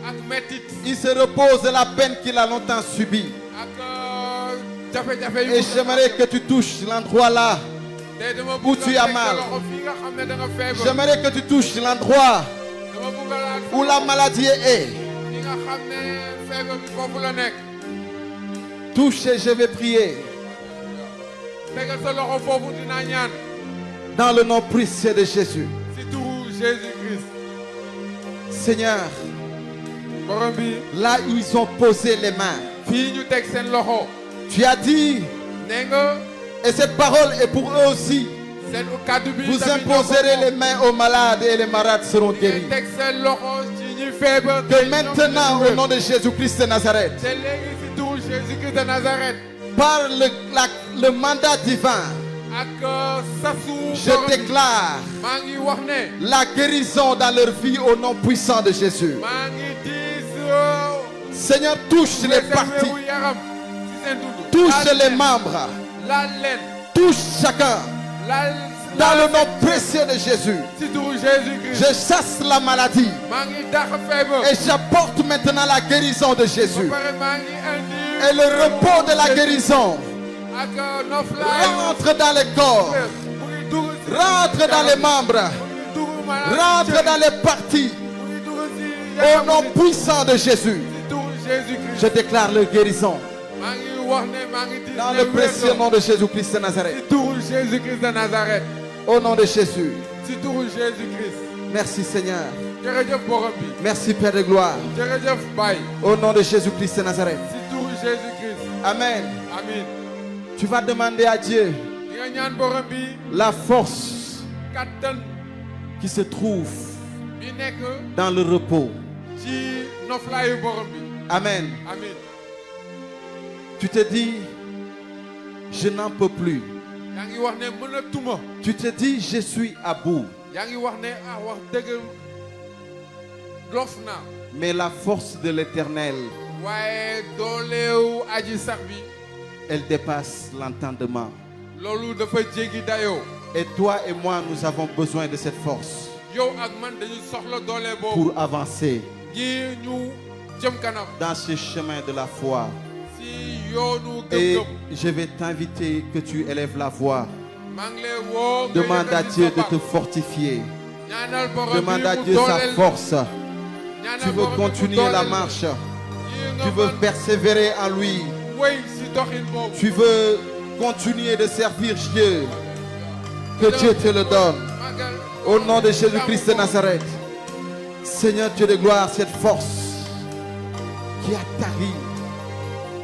ak métit. Il se repose de la peine qu'il a longtemps subie. ak jafe-jafe yi. Et j'aimerais que tu touches l'endroit là te dama où bëgg tu as mal. loxo fii nga xam ne da nga feebar. J'aimerais que tu touches l'endroit dama bëgg a laal où la maladie est. fi nga xam ne feebar bi foofu la nekk. Touche et je vais prier. tegal sa loxo foofu dinaa ñaan. Dans le nom précieux de Jésus. si turu Jésus-Christ. Seigneur, borom bi. là où ils ont posé les mains, fii ñu teg seen loxo. tu as dit, nee nga et cette parole est pour eux aussi, seen kàddu bi. vous tamit imposerez les mains aux malades et les malades seront guéris. ngeen teg seen loxo ci ñi feebar. Que maintenant, au nom de Jésus-Christ de Nazareth, te léegi si turu Jésus-Christ de Nazareth. par le mandat divin, ak sasu. je borom bi. déclare maa ngi wax ne. la guérison dans leur vie au nom puissant de Jésus. maa ngi diis. Seigneur, touche les parties, yaram ci seen dund. touche les membres, laal leen. touche chacun. laal Dans le nom précieux de Jésus, ci turu Jésus-Christ. je chasse la maladie maa ngi dàq feebar. et j'apporte maintenant la guérison de Jésus ba pare maa ngi indi. et le repos de la guérison. ak noflaay. Rentre dans les corps, mu ngi dugg si. rentre dans les membres, dugg maanaam rentre dans les parties. mu ngi dugg si. Au nom puissant de Jésus, ci turu Jésus-Christ. je déclare leur guérison. maa ngi wax ne maa ngi di. Dans le précieux nom de Jésus-Christ de ci Nazareth. turu Jésus-Christ de Nazareth. Au nom de Jésus. ci turu Jésus-Christ. Merci Seigneur. jërëjëf borom bi. Merci Père de gloire. jërëjëf Baye. Au nom de Jésus-Christ de Nazareth. ci turu Jésus-Christ. Amen. Amin. Tu vas demander à Dieu di nga ñaan borom bi. la force kattan qui se trouve bi nekk dans le repos. ci noflaayu borom bi. Amen. Amin. Tu te dis, je n'en peux plus. yaa ngi wax ne mënatuma. Tu te dis, je suis à bout. yaa ngi wax ne wax dëgg lof naa. Mais la force de l'Éternel, waaye dooleewu aji sax bi. elle dépasse l'entendement. loolu dafa jéggi dayoo. Et toi et moi, nous avons besoin de cette force yow ak man dañu soxla doole boobu. pour avancer ngir ñu jëm kanam. dans ce chemin de la foi. si yoonu Et gëm-gëm. je vais t'inviter que tu élèves la voix. maa ngi lay woo. nga Demande à yëkkati Dieu sa de baat. te fortifier. ñaanal borom bi Demande à mu Dieu sa dooleel. force. ñaanal Tu veux borom bi mu continuer dooleel la la. marche. ngir nga Tu veux mën persévérer en lui. wéy si doxin boobu. Tu veux continuer de servir Dieu. Que Dieu te le donne. Magal. Au nom de Jésus-Christ de Nazareth. Seigneur Dieu de gloire, cette force qui a tari,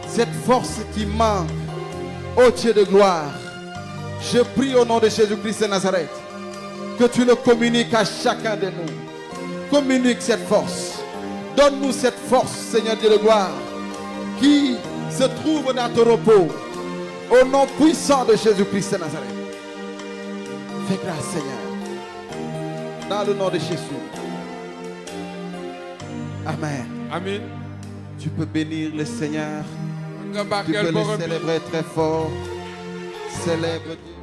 cette force qui manque, ô Dieu de gloire, je prie au nom de Jésus-Christ de Nazareth que tu le communiques à chacun de nous. Communique cette force. Donne-nous cette force, Seigneur Dieu de gloire, qui se trouve dans ton repos. Au nom puissant de Jésus-Christ de Nazareth. Fais grâce, Seigneur. Dans le nom de Jésus. Amen. Amin. Tu peux bénir le Seigneur. nga Tu barkeel peux borom le bi. célébrer très fort. Célèbre Dieu.